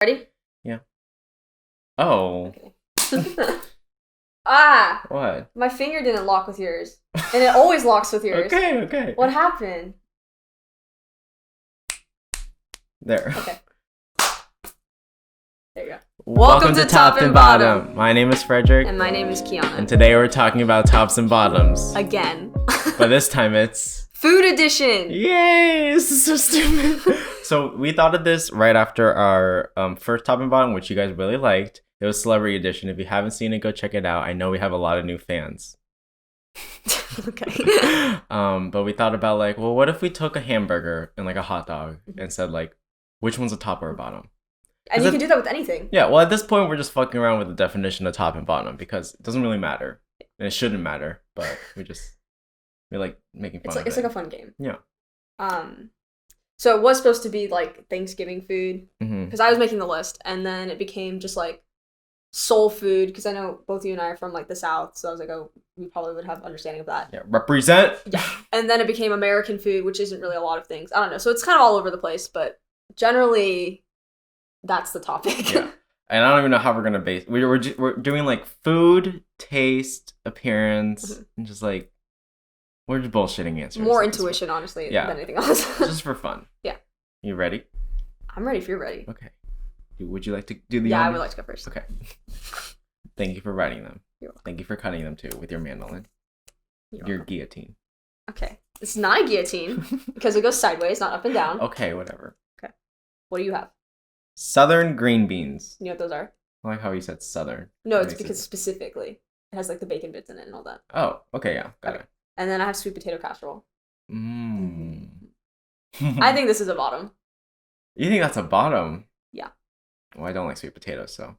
Ready? Yeah. Oh. Okay. Ah! What? My finger didn't lock with yours. And it always locks with yours. Okay. What happened? There. Okay. There you go. Welcome to Top and Bottom. My name is Frederic. And my name is Kiana. And today we're talking about tops and bottoms. Again. But this time it's... Food edition! Yay! This is so stupid. So we thought of this right after our first top and bottom, which you guys really liked. It was Celebrity Edition. If you haven't seen it, go check it out. I know we have a lot of new fans. Okay. But we thought about like, well, what if we took a hamburger and like a hot dog and said like, which one's a top or a bottom? And you can do that with anything. Yeah, well, at this point, we're just fucking around with the definition of top and bottom because it doesn't really matter. And it shouldn't matter, but we like making fun of it. It's like a fun game. Yeah. So it was supposed to be like Thanksgiving food Mm-hmm. because I was making the list, and then it became just like soul food because I know both you and I are from like the South, so I was like, oh, we probably would have understanding of that. Yeah, represent. Yeah. And then it became American food, which isn't really a lot of things. I don't know. So it's kind of all over the place, but generally that's the topic. Yeah. And I don't even know how we're going to base... We're doing like food, taste, appearance, and just like... We're just bullshitting answers. More intuition, honestly, than anything else. Just for fun. Yeah. You ready? I'm ready if you're ready. Okay. Would you like to do the Yeah, honors? I would like to go first. Okay. Thank you for writing them. You're welcome. Thank you for cutting them too with your mandolin. You're Your welcome. guillotine. Okay. It's not a guillotine because it goes sideways, not up and down. Okay, whatever. Okay. What do you have? Southern green beans. You know what those are? I like how you said southern. No, That it's makes because specifically it has like the bacon bits in it and all that. Oh, okay, yeah. Got Okay. And then I have sweet potato casserole. it. Mmm. I think this is a bottom. You think that's a bottom? Yeah. Well, I don't like sweet potatoes, so.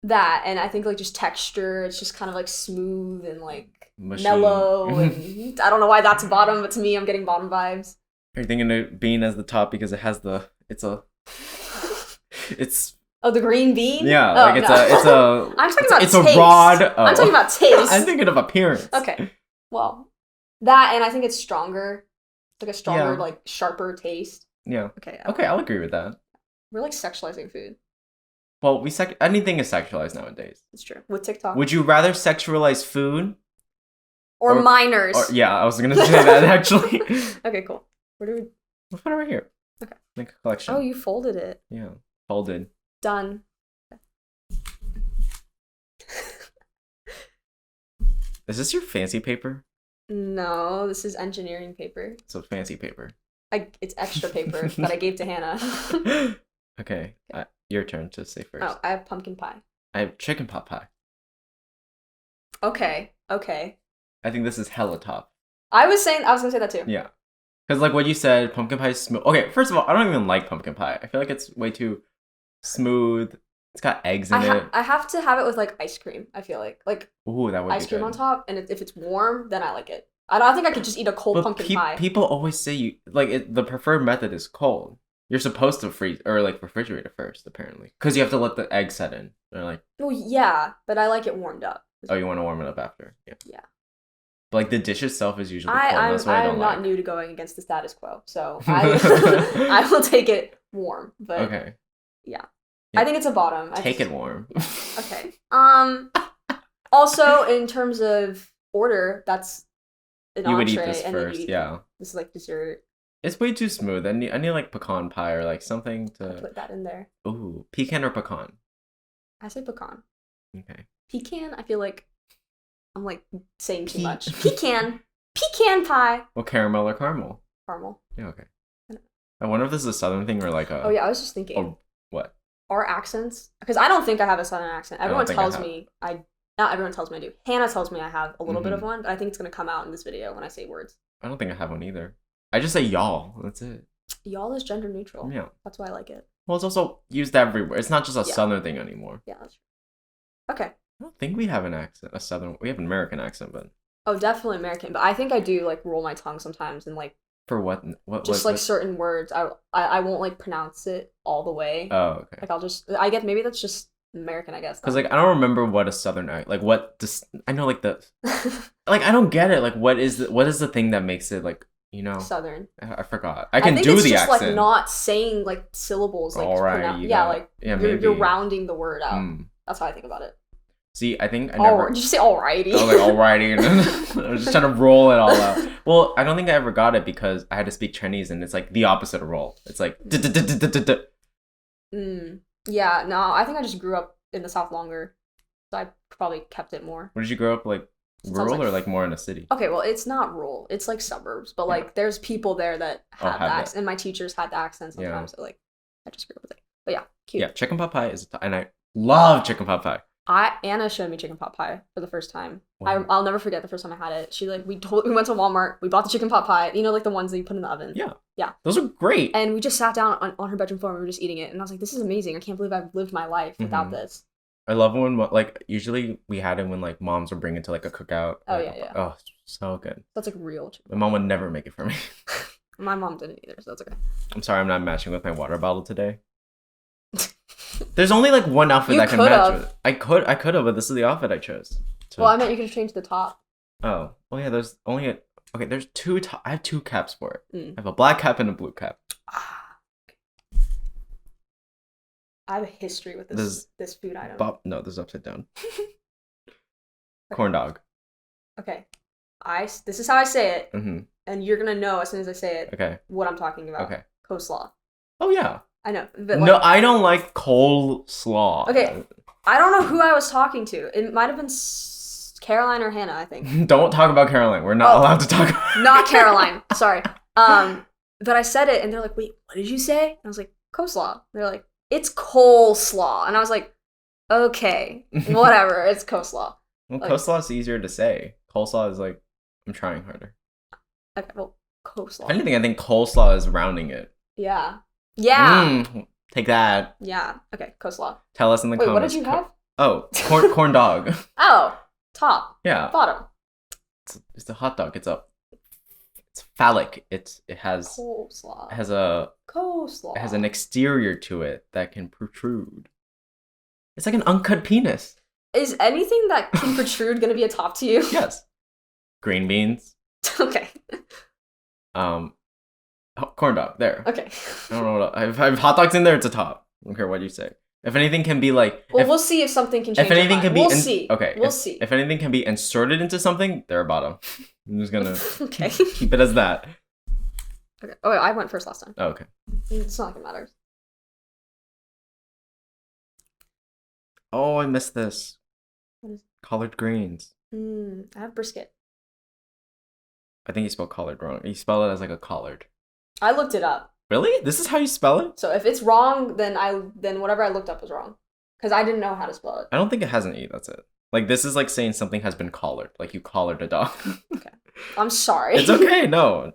That, and I think like just texture, it's just kind of like smooth and like Mushy. mellow, and I don't know why that's a bottom, but to me I'm getting bottom vibes. Are you thinking of bean as the top because it has the... It's Oh, the green bean? yeah, Oh, like it's a I'm talking about it's taste. a rod. Oh. I'm talking about taste. I'm thinking of appearance. Okay. Well, that, and I think it's stronger. It's like a stronger, Yeah. like sharper taste. Yeah. Okay. Okay, I'll agree with that. We're like sexualizing food. Well, anything is sexualized nowadays. It's true. With TikTok. Would you rather sexualize food? or minors. Or, yeah, I was gonna say that actually. Okay, cool. Where do we... We'll put it right here. Okay. Make a collection. Oh, you folded it. Yeah, folded. Done. Is this your fancy paper? No, this is engineering paper. So fancy paper. It's extra paper that I gave to Hannah. Okay, your turn to say first. Oh, I have pumpkin pie. I have chicken pot pie. Okay. I think this is hella top. I was gonna say that too. Yeah. Because like what you said, pumpkin pie is smooth. Okay, first of all, I don't even like pumpkin pie. I feel like it's way too smooth. It's got eggs in it. I have to have it with like ice cream. I feel like Ooh, that would ice be cream good. on top, and if it's warm, then I like it. I don't think I could just eat a cold But pumpkin pie. people always say the preferred method is cold. You're supposed to freeze or like refrigerate it first, apparently, because you have to let the egg set in. They're like, Well, yeah, but I like it warmed up. oh, you want to warm it up after? Yeah. Yeah. But like the dish itself is usually cold. That's what I I'm don't not like. new to going against the status quo, so I will take it warm. But Okay. yeah. Yeah. I think it's a bottom. Take it warm. Okay. Also, in terms of order, that's an You would entree, eat this and then first, you eat yeah. this is like dessert. It's way too smooth. I need like pecan pie or like something to. Put that in there. Ooh, pecan or pecan? I say pecan. Okay. Pecan. I feel like I'm like saying too much. Pecan pie. Well, caramel or caramel? Caramel. Yeah. Okay. I wonder if this is a southern thing or like a. Oh yeah, I was just thinking. Oh, what? Our accents, because I don't think I have a southern accent. Everyone think I tells have. me not everyone tells me I do. Hannah tells me I have a little bit of Mm-hmm. one, but I think it's gonna come out in this video when I say words. I don't think I have one either. I just say y'all. That's it. Y'all is gender neutral. Yeah. That's why I like it. Well, it's also used everywhere. It's not just a Yeah. southern thing anymore. Yeah, that's true. Okay. I don't think we have an accent. A southern. We have an American accent, but Oh, definitely American, but I think I do like roll my tongue sometimes and like for what? What? just like certain words. I won't like pronounce it all the way. Oh, okay. Like I get maybe that's just American, I guess. Because like I don't remember what a southern like what I know like the like I don't get it. Like what is the thing that makes it like Southern. I forgot. I can think do it's the just accent. like not saying like syllables. Like Alrighty. you're rounding the word out. That's how I think about it. See, I think I never. Did you say alrighty? I was like alrighty, and then I was just trying to roll it all out. Well, I don't think I ever got it because I had to speak Chinese, and it's like the opposite of roll. It's like. Yeah, no, I think I just grew up in the South longer, so I probably kept it more. Where did you grow up? Like rural or like more in a city? Okay, well, it's not rural; it's like suburbs. But like, there's people there that have the accent, and my teachers had the accent sometimes. So like, I just grew up with it. But yeah, cute. Yeah, chicken pot pie is, and I love chicken pot pie. Anna showed me chicken pot pie for the first time. Wow. I'll never forget the first time I had it. She like we went to Walmart. We bought the chicken pot pie. You know, like the ones that you put in the oven. Yeah. Those are great. And we just sat down on her bedroom floor and we were just eating it. And I was like, this is amazing. I can't believe I've lived my life without this. I love when like usually we had it when like moms would bring it to like a cookout. Oh like, yeah. Oh, so good. That's like real chicken. My mom would never make it for me. My mom didn't either, so that's okay. I'm sorry, I'm not matching with my water bottle today. There's only like one outfit that can match with it. I could have, but this is the outfit I chose. So. Well, I meant you could change the top. Oh yeah. There's only there's two. I have two caps for it. I have a black cap and a blue cap. I have a history with this food item. No, this is upside down. Corn dog. Okay, this is how I say it, and you're gonna know as soon as I say it. Okay. What I'm talking about. Okay. Coleslaw. Oh yeah. I know. But no, I don't like coleslaw. Okay, I don't know who I was talking to. It might have been Caroline or Hannah, I think. Don't talk about Caroline. We're not allowed to talk about Not Caroline. Sorry. But I said it, and they're like, wait, what did you say? And I was like, coleslaw. They're like, it's coleslaw. And I was like, okay, whatever. It's coleslaw. Well, coleslaw is easier to say. Coleslaw is like, I'm trying harder. Okay, well, coleslaw. If anything, I think coleslaw is rounding it. Yeah. Take that. Yeah. Okay, coleslaw. Tell us in the comments. What did you have? Oh, corn dog. Oh, top. Yeah. Bottom. It's a hot dog. It's phallic. It has coleslaw. It has a coleslaw. It has an exterior to it that can protrude. It's like an uncut penis. Is anything that can protrude gonna be a top to you? Yes. Green beans. Okay. Corn dog. There. Okay. I don't know what if I have hot dogs in there. It's a top. I don't care what you say. If anything can be like. Well, we'll see if something can change. If anything can be. We'll see. Okay. We'll see. If anything can be inserted into something, they're a bottom. I'm just gonna. Okay. Keep it as that. Okay. Oh, wait, I went first last time. Oh, okay. It's not like it matters. Oh, I missed this. What is it? Collard greens. I have brisket. I think you spelled collard wrong. You spell it as like a collard. I looked it up. Really? This is how you spell it? So if it's wrong, then whatever I looked up was wrong. Because I didn't know how to spell it. I don't think it has an E, that's it. Like, this is like saying something has been collared. Like, you collared a dog. Okay. I'm sorry. It's okay, no.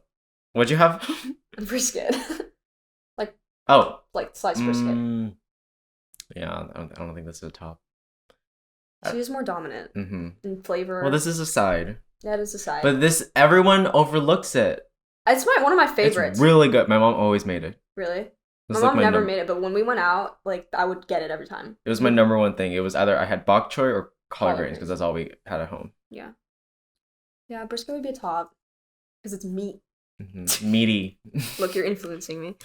What'd you have? Brisket. Like sliced brisket. Yeah, I don't think this is a top. She is more dominant in flavor. Well, this is a side. Yeah, it is a side. But everyone overlooks it. It's one of my favorites. It's really good. My mom always made it. Really? My mom never made it, but when we went out, like, I would get it every time. It was my number one thing. It was either I had bok choy or collard greens because that's all we had at home. Yeah. Yeah, brisket would be a top because it's meat. Meaty. Look, you're influencing me.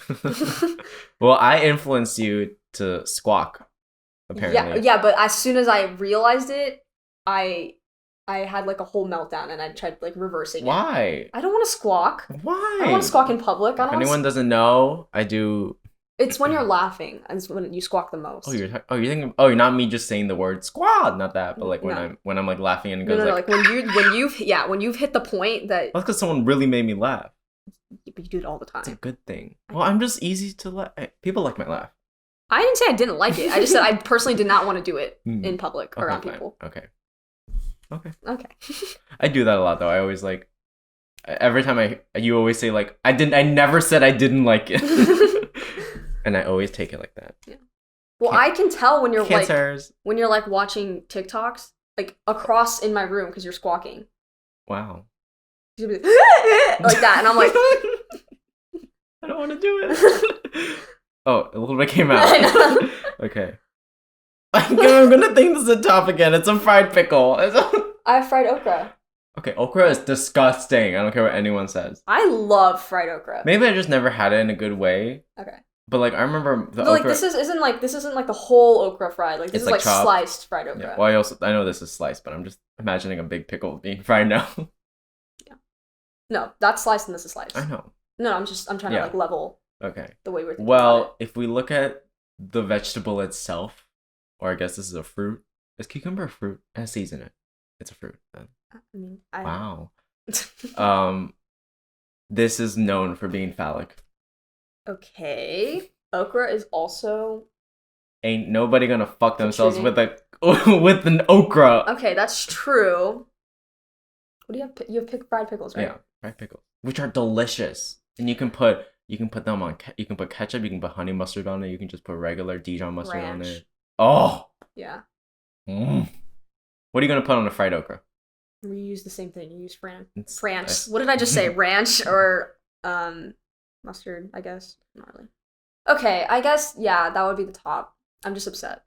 Well, I influenced you to squawk, apparently. Yeah, but as soon as I realized it, I had like a whole meltdown and I tried like reversing it. Why? I don't want to squawk. Why? I don't want to squawk in public. If anyone doesn't know, I do. It's when you're laughing. It's when you squawk the most. You're thinking. Oh, you're not me just saying the word squad, not that, but like when I'm like laughing and it goes like when you've hit the point that. That's because someone really made me laugh. But you do it all the time. It's a good thing. Well, I'm just easy to laugh. People like my laugh. I didn't say I didn't like it. I just said I personally did not want to do it in public around people. Okay. I do that a lot though. I always like every time you always say like I never said I didn't like it. And I always take it like that. Yeah. Well, I can tell when you're like watching TikToks like across in my room because you're squawking. Wow. You'll be like that, and I'm like I don't want to do it. Oh, a little bit came out. Okay. I'm gonna think this is a top again. It's a fried pickle. I have fried okra. Okay, okra is disgusting. I don't care what anyone says. I love fried okra. Maybe I just never had it in a good way. Okay. But like I remember the But like okra. this isn't like the whole okra fried. Like this is like sliced fried okra. Yeah. Well, I know this is sliced, but I'm just imagining a big pickle being fried now. Yeah. No, that's sliced and this is sliced. I know. No, I'm trying to like level. Okay. The way we're thinking well, about it. If we look at the vegetable itself, or I guess this is a fruit. Is cucumber a fruit? It has seeds in it. It's a fruit then. I mean, Wow. This is known for being phallic. Okay. Okra is also. Ain't nobody gonna fuck themselves with with an okra. Okay, that's true. What do you have? You have fried pickles, right? Yeah, fried pickles, which are delicious, and you can put them on. You can put ketchup. You can put honey mustard on it. You can just put regular Dijon mustard on it. Oh. Yeah. What are you gonna put on a fried okra? We use the same thing. You use France. What did I just say? Ranch or mustard? I guess not really. Okay, I guess yeah, that would be the top. I'm just upset.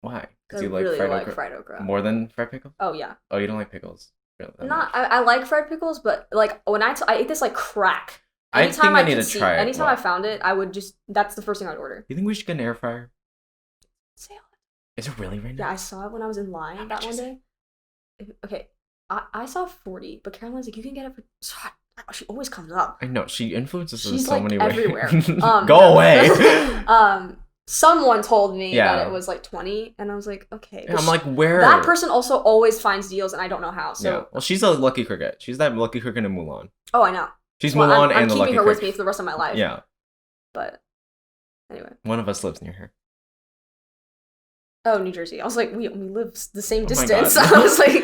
Why? Because you like fried okra more than fried pickles. Oh yeah. Oh, you don't like pickles? Really, I like fried pickles, but like when I ate this like crack. Anytime I need to try it. Anytime I found it, I would just. That's the first thing I'd order. You think we should get an air fryer? Sale. Is it really right now? Yeah, I saw it when I was in line that one day. Okay, I saw 40, but Caroline's like, you can get it for. She always comes up. I know she influences us in so like many everywhere. ways. Go away. Someone told me that it was like 20, and I was like, okay. Yeah, I'm like, where? That person also always finds deals, and I don't know how. So yeah. Well, she's a lucky cricket. She's that lucky cricket in Mulan. Oh, I know. She's Mulan and the lucky cricket. I'm keeping her with me for the rest of my life. Yeah. But anyway, one of us lives near her. Oh, New Jersey. I was like, we live the same distance. I was like,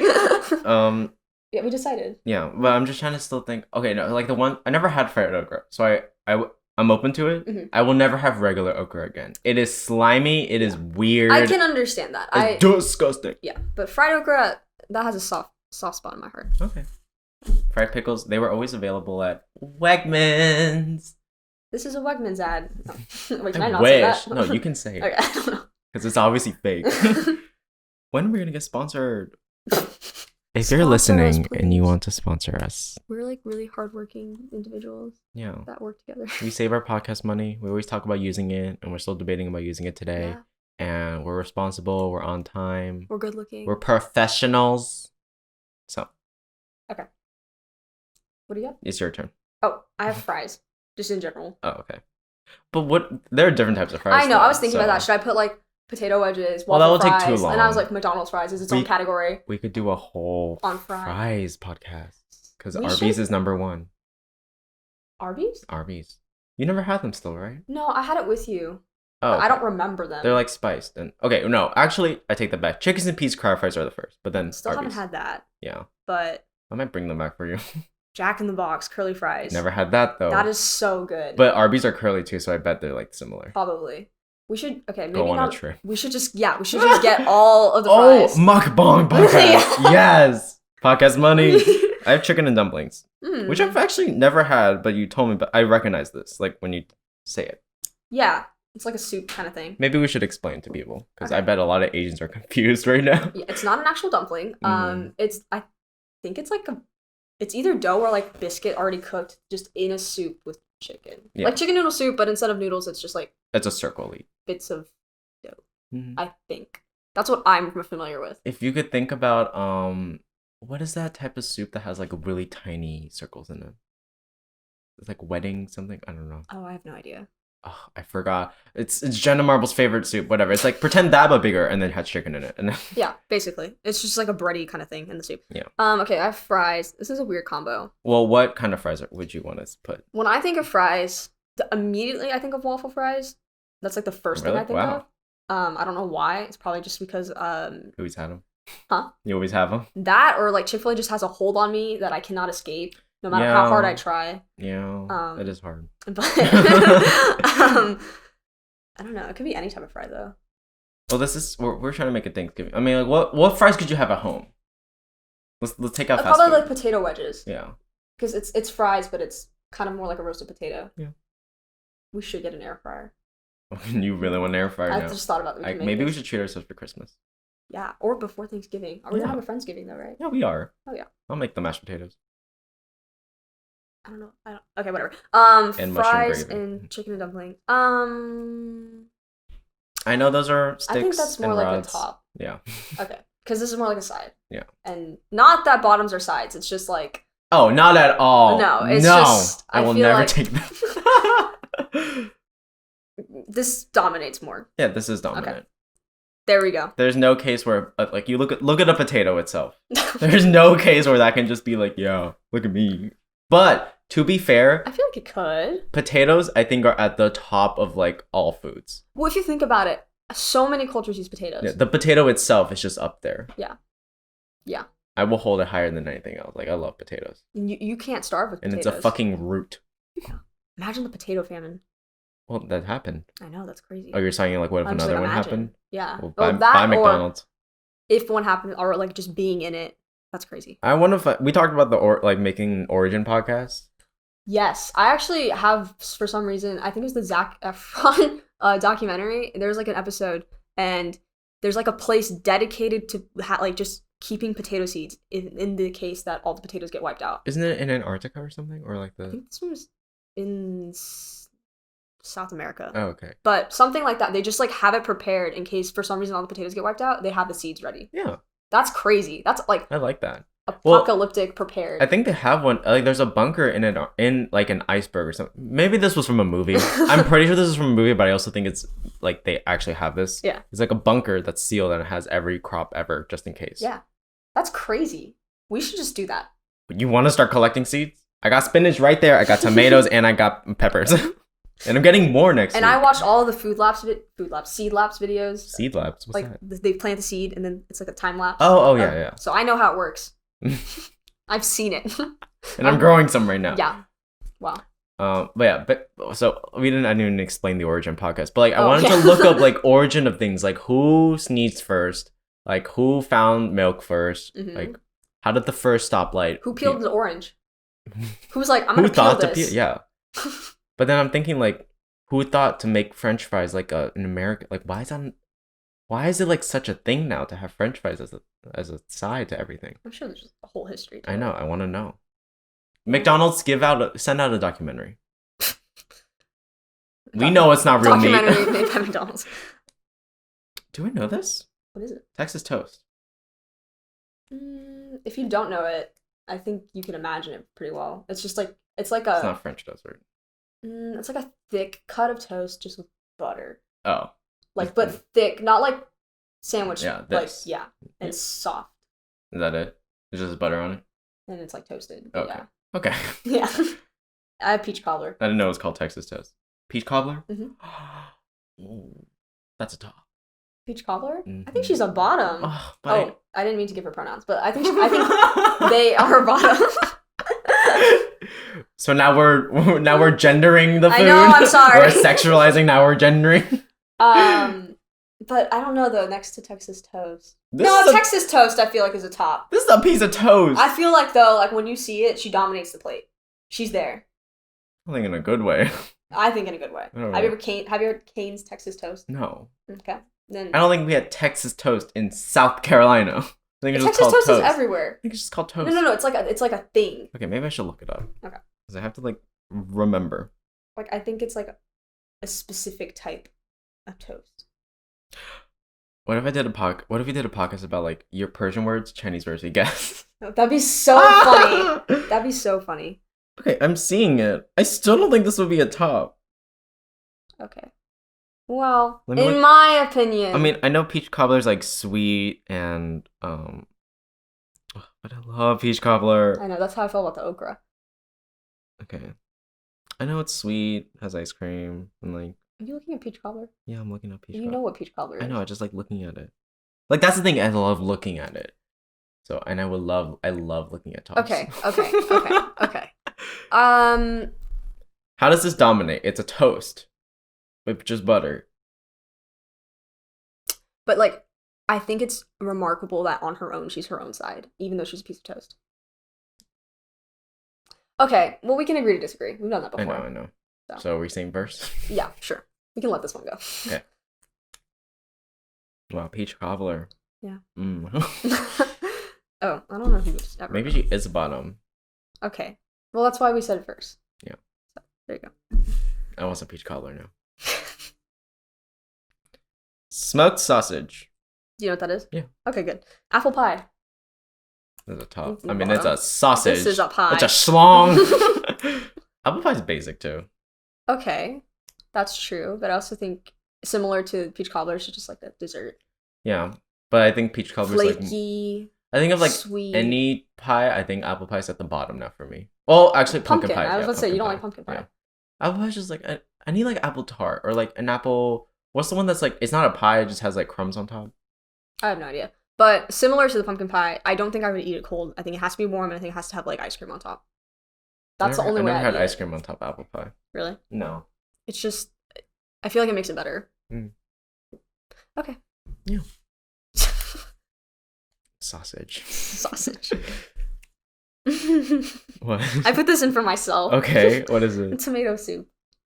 yeah, we decided. Yeah, but I'm just trying to still think. Okay, no, like the one I never had fried okra, so I'm open to it. Mm-hmm. I will never have regular okra again. It is slimy. It is weird. I can understand that. It's disgusting. Yeah, but fried okra, that has a soft spot in my heart. Okay. Fried pickles, they were always available at Wegmans. This is a Wegmans ad. No. Wait, can I not wish. say that? No, you can say it. Okay, I don't know. Because it's obviously fake. When are we going to get sponsored? If you're listening and you want to sponsor us. We're like really hardworking individuals. Yeah. That work together. We save our podcast money. We always talk about using it, and we're still debating about using it today. Yeah. And we're responsible. We're on time. We're good looking. We're professionals. So. Okay. What do you got? It's your turn. Oh, I have fries. Just in general. Oh, okay. But there are different types of fries. I know. I was thinking about that. Should I put like potato wedges, waffle that will fries? Take too long. And I was like, McDonald's fries is its own category. We could do a whole on fries podcast. Because Arby's is number one. Arby's? Arby's. You never had them still, right? No, I had it with you. Oh. Okay. I don't remember them. They're like spiced. And okay, no, actually, I take that back. Chickens and peas crab fries are the first, but then still Arby's. Haven't had that. Yeah. But I might bring them back for you. Jack in the Box curly fries. Never had that though. That is so good. But Arby's are curly too, so I bet they're like similar. Probably. We should maybe go on not. A trip. We should just get all of the fries. Oh, mukbang podcast. Yes, podcast money. I have chicken and dumplings, which I've actually never had, but you told me. But I recognize this, like when you say it. Yeah, it's like a soup kind of thing. Maybe we should explain to people because I bet a lot of Asians are confused right now. Yeah, it's not an actual dumpling. It's I think it's like it's either dough or like biscuit already cooked, just in a soup with chicken. Yeah. Like chicken noodle soup, but instead of noodles, it's just like it's a circle bits of dough. I think that's what I'm familiar with. If you could think about what is that type of soup that has like really tiny circles in it? It's like wedding something. I don't know. Oh, I have no idea. Oh, I forgot. It's Jenna Marble's favorite soup. Whatever. It's like pretend that but bigger, and then had chicken in it. And then... Yeah, basically, it's just like a bready kind of thing in the soup. Yeah. Okay, I have fries. This is a weird combo. Well, what kind of fries would you want to put? When I think of fries, immediately I think of waffle fries. That's like the first thing I think of. I don't know why. It's probably just because you always had them. Huh? You always have them. That or like Chick-fil-A just has a hold on me that I cannot escape. No matter how hard I try. Yeah, it is hard. But I don't know. It could be any type of fry though. Well, we're trying to make a Thanksgiving. I mean, like, what fries could you have at home? Let's take out fast food. Probably like potato wedges. Yeah. Because it's fries, but it's kind of more like a roasted potato. Yeah. We should get an air fryer. You really want an air fryer? I just thought about it. Maybe we should treat ourselves for Christmas. Yeah, or before Thanksgiving. Are we gonna have a Friendsgiving though, right? Yeah, we are. Oh yeah. I'll make the mashed potatoes. I don't know. Okay, whatever. And fries and chicken and dumpling. I know those are sticks. I think that's more like rods. a top. Yeah. Okay, because this is more like a side. Yeah. And not that bottoms are sides. It's just like. Oh, not at all. No, it's just. I will never take that. This dominates more. Yeah, this is dominant. Okay. There we go. There's no case where like you look at a potato itself. There's no case where that can just be like, yo, look at me. But to be fair, I feel like it could. Potatoes, I think, are at the top of like all foods. Well, if you think about it, so many cultures use potatoes. Yeah, the potato itself is just up there. Yeah. Yeah. I will hold it higher than anything else. Like I love potatoes. You can't starve with potatoes. And it's a fucking root. Yeah. Imagine the potato famine. Well, that happened. I know, that's crazy. Oh, you're saying like what if another one happened? Yeah. Well, buy McDonald's. If one happened, or like just being in it, that's crazy. I wonder if we talked about like making an origin podcast. Yes, I actually have for some reason. I think it was the Zac Efron documentary. There's like an episode, and there's like a place dedicated to like just keeping potato seeds in the case that all the potatoes get wiped out. Isn't it in Antarctica or something, or like I think this one was in South America. Oh, okay. But something like that. They just like have it prepared in case for some reason all the potatoes get wiped out. They have the seeds ready. Yeah. That's crazy. That's like I like that. Apocalyptic prepared. I think they have one. Like there's a bunker in like an iceberg or something. Maybe this was from a movie. I'm pretty sure this is from a movie, but I also think it's like they actually have this. Yeah. It's like a bunker that's sealed and it has every crop ever just in case. Yeah. That's crazy. We should just do that. You want to start collecting seeds? I got spinach right there. I got tomatoes and I got peppers. And I'm getting more next week. And I watched all of the Seed Labs videos. Seed Labs? What's like, that? They plant the seed and then it's like a time lapse. Oh, yeah. So I know how it works. I've seen it. And I'm growing some right now. Yeah. Wow. So I didn't even explain the origin podcast, but like I wanted to look up like origin of things, like who sneezed first, like who found milk 1st, like how did the first stoplight? Who peeled the orange? Who's like, I'm gonna peel this? Yeah. But then I'm thinking like, who thought to make French fries like an American? Like why is it like such a thing now to have French fries as a side to everything? I'm sure there's just a whole history. I know. I want to know. McDonald's send out a documentary. We know it's not real meat. Documentary made by McDonald's. Do we know this? What is it? Texas toast. If you don't know it, I think you can imagine it pretty well. It's just like it's not French toast, right? It's like a thick cut of toast just with butter. Oh. Like, but thick, not like sandwich. Yeah, this. Like, yeah, and it's soft. Is that it? There's just butter on it? And it's like toasted. Okay. Yeah. Okay. Yeah. I have peach cobbler. I didn't know it was called Texas toast. Peach cobbler? Mm-hmm. That's a top. Peach cobbler? I think she's a bottom. I didn't mean to give her pronouns, but I think they are bottom. So now we're gendering the food. I know, I'm sorry. We're sexualizing, now we're gendering. But I don't know though, next to Texas toast. Texas toast I feel like is a top. This is a piece of toast. I feel like though, like when you see it, she dominates the plate. She's there. I think in a good way. I think in a good way. Have you ever heard Cane's Texas toast? No. Okay. Then I don't think we had Texas toast in South Carolina. I think it's just Texas called toast is everywhere. I think it's just called toast. No. It's like a thing. Okay, maybe I should look it up. Okay. Because I have to like remember. Like I think it's like a specific type of toast. What if we did a podcast about like your Persian words, Chinese words we guess? That'd be so funny. That'd be so funny. Okay, I'm seeing it. I still don't think this would be a top. Okay. Well, in my opinion. I mean, I know peach cobbler's like sweet and but I love peach cobbler. I know, that's how I feel about the okra. Okay. I know it's sweet, has ice cream, and like. Are you looking at peach cobbler? Yeah, I'm looking at peach cobbler. You know what peach cobbler is. I know, I just like looking at it. Like that's the thing, I love looking at it. So, and I love looking at tops. Okay. How does this dominate? It's a toast with just butter. But like, I think it's remarkable that on her own, she's her own side, even though she's a piece of toast. Okay, well, we can agree to disagree. We've done that before. I know. So are we saying verse? Yeah, sure. We can let this one go. Okay. Wow, peach cobbler. Yeah. Mm. Oh, I don't know who would ever. Maybe she is a bottom. Okay. Well, that's why we said it first. Yeah. So, there you go. I want some peach cobbler now. Smoked sausage. Do you know what that is? Yeah. Okay, good. Apple pie. That's a top. It's I mean, bottom. it's a sausage. This is a pie. It's a schlong. Apple pie is basic too. Okay, that's true. But I also think similar to peach cobbler, it's just like that dessert. Yeah, but I think peach cobbler is flaky. I think of like sweet. Any pie. I think apple pie is at the bottom now for me. Well, actually, pumpkin pie. I was about to say you don't pie. like pumpkin pie. Yeah. Apple pie is just like I need like apple tart or like an apple. What's the one that's like it's not a pie? It just has like crumbs on top. I have no idea. But similar to the pumpkin pie, I don't think I would eat it cold. I think it has to be warm, and I think it has to have like ice cream on top. That's the only way. I never had ice cream on top of apple pie. Really? No. It's just, I feel like it makes it better. Mm. Okay. Yeah. Sausage. Sausage. What? I put this in for myself. Okay. What is it? Tomato soup.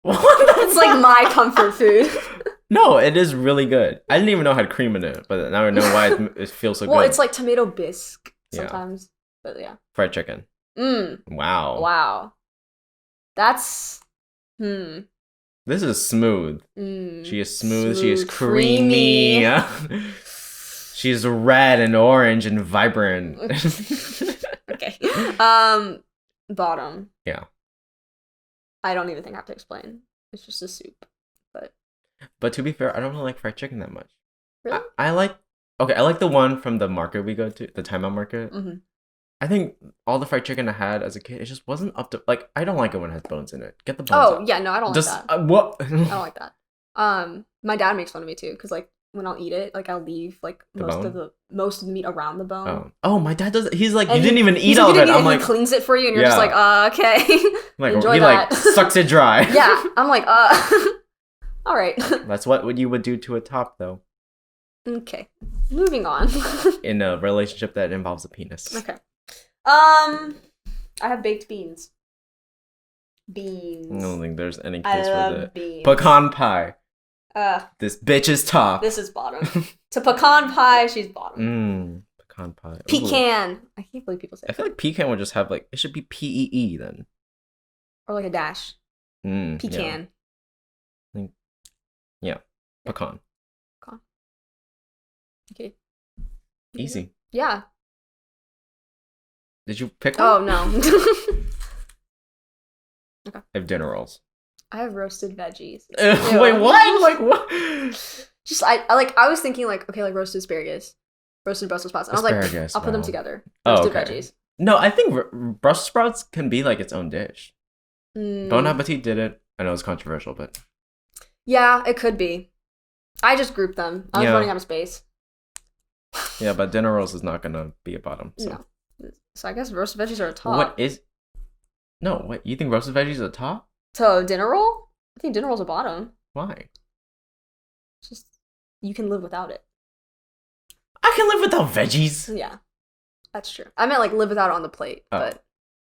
What? It's like my comfort food. No, it is really good. I didn't even know it had cream in it, but now I know why it feels so good. Well, it's like tomato bisque sometimes. Yeah. But yeah. Fried chicken. Wow. Wow. That's This is smooth. She is smooth. She is creamy. She is red and orange and vibrant. Okay. Bottom. Yeah. I don't even think I have to explain. It's just a soup. But to be fair, I don't really like fried chicken that much. Really? I like the one from the market we go to, the Time Out Market. Mm-hmm. I think all the fried chicken I had as a kid, it just wasn't up to like. I don't like it when it has bones in it. Get the bones. Oh yeah, no, I don't like that. What? I don't like that. My dad makes fun of me too, because like when I'll eat it, like I'll leave like most of the meat around the bone. Oh, my dad does. He's like, you didn't even eat all of it. I'm like, he cleans it for you, and you're just like, okay. Like enjoy he that. like sucks it dry. Yeah, I'm like, all right. That's what you would do to a top, though. Okay, moving on. In a relationship that involves a penis. Okay. I have baked beans. Beans. I don't think there's any case for the beans. Pecan pie. This bitch is top. This is bottom. To pecan pie, she's bottom. Pecan pie. Pecan. Ooh. I can't believe people say. I feel like pecan would just have like it should be PEE then. Or like a dash. Pecan. Yeah. Pecan. Pecan. Okay. Easy. Yeah. Did you pick one? Oh, no. Okay. I have dinner rolls. I have roasted veggies. Wait, what? Like, what? Just, I was thinking, like, okay, like roasted asparagus, roasted Brussels sprouts. And I was like, I'll put them together. Roasted veggies. No, I think Brussels sprouts can be, like, its own dish. Bon Appetit did it. I know it's controversial, but... Yeah, it could be. I just grouped them. I was running out of space. Yeah, but dinner rolls is not gonna be a bottom. So. No. So I guess roasted veggies are a top. What is... No, wait, you think roasted veggies are a top? So dinner roll? I think dinner roll's a bottom. Why? It's just, you can live without it. I can live without veggies. Yeah, that's true. I meant like live without it on the plate, but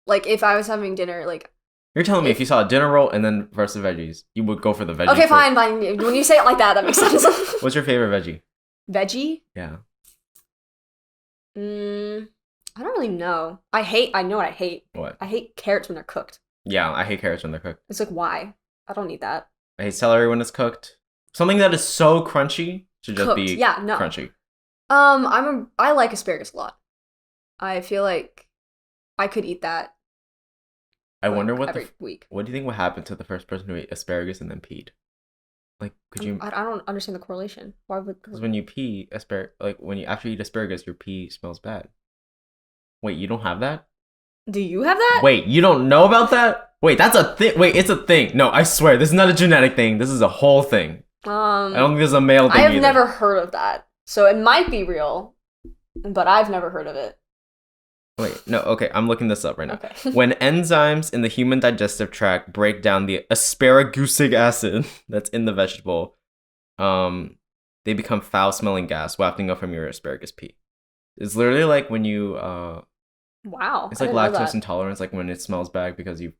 like if I was having dinner, like... You're telling me if you saw a dinner roll and then roasted veggies, you would go for the veggie. Okay, fine. When you say it like that, that makes sense. What's your favorite veggie? Veggie? Yeah. I don't really know. I know what I hate. What? I hate carrots when they're cooked. Yeah, I hate carrots when they're cooked. It's like, why? I don't need that. I hate celery when it's cooked. Something that is so crunchy should just be crunchy. I like asparagus a lot. I feel like I could eat that. I wonder what every week. What do you think would happen to the first person who ate asparagus and then peed? Like, could you? I don't understand the correlation. Why would? Because when you pee after you eat asparagus, your pee smells bad. Wait, you don't have that? Do you have that? Wait, you don't know about that? Wait, that's a thing. Wait, it's a thing. No, I swear, this is not a genetic thing. This is a whole thing. I don't think there's a male thing. I have never heard of that, so it might be real, but I've never heard of it. Wait, no, okay, I'm looking this up right now. Okay. When enzymes in the human digestive tract break down the asparagusic acid that's in the vegetable, they become foul-smelling gas wafting up from your asparagus pee. It's literally like when you wow. It's like lactose intolerance, like when it smells bad because you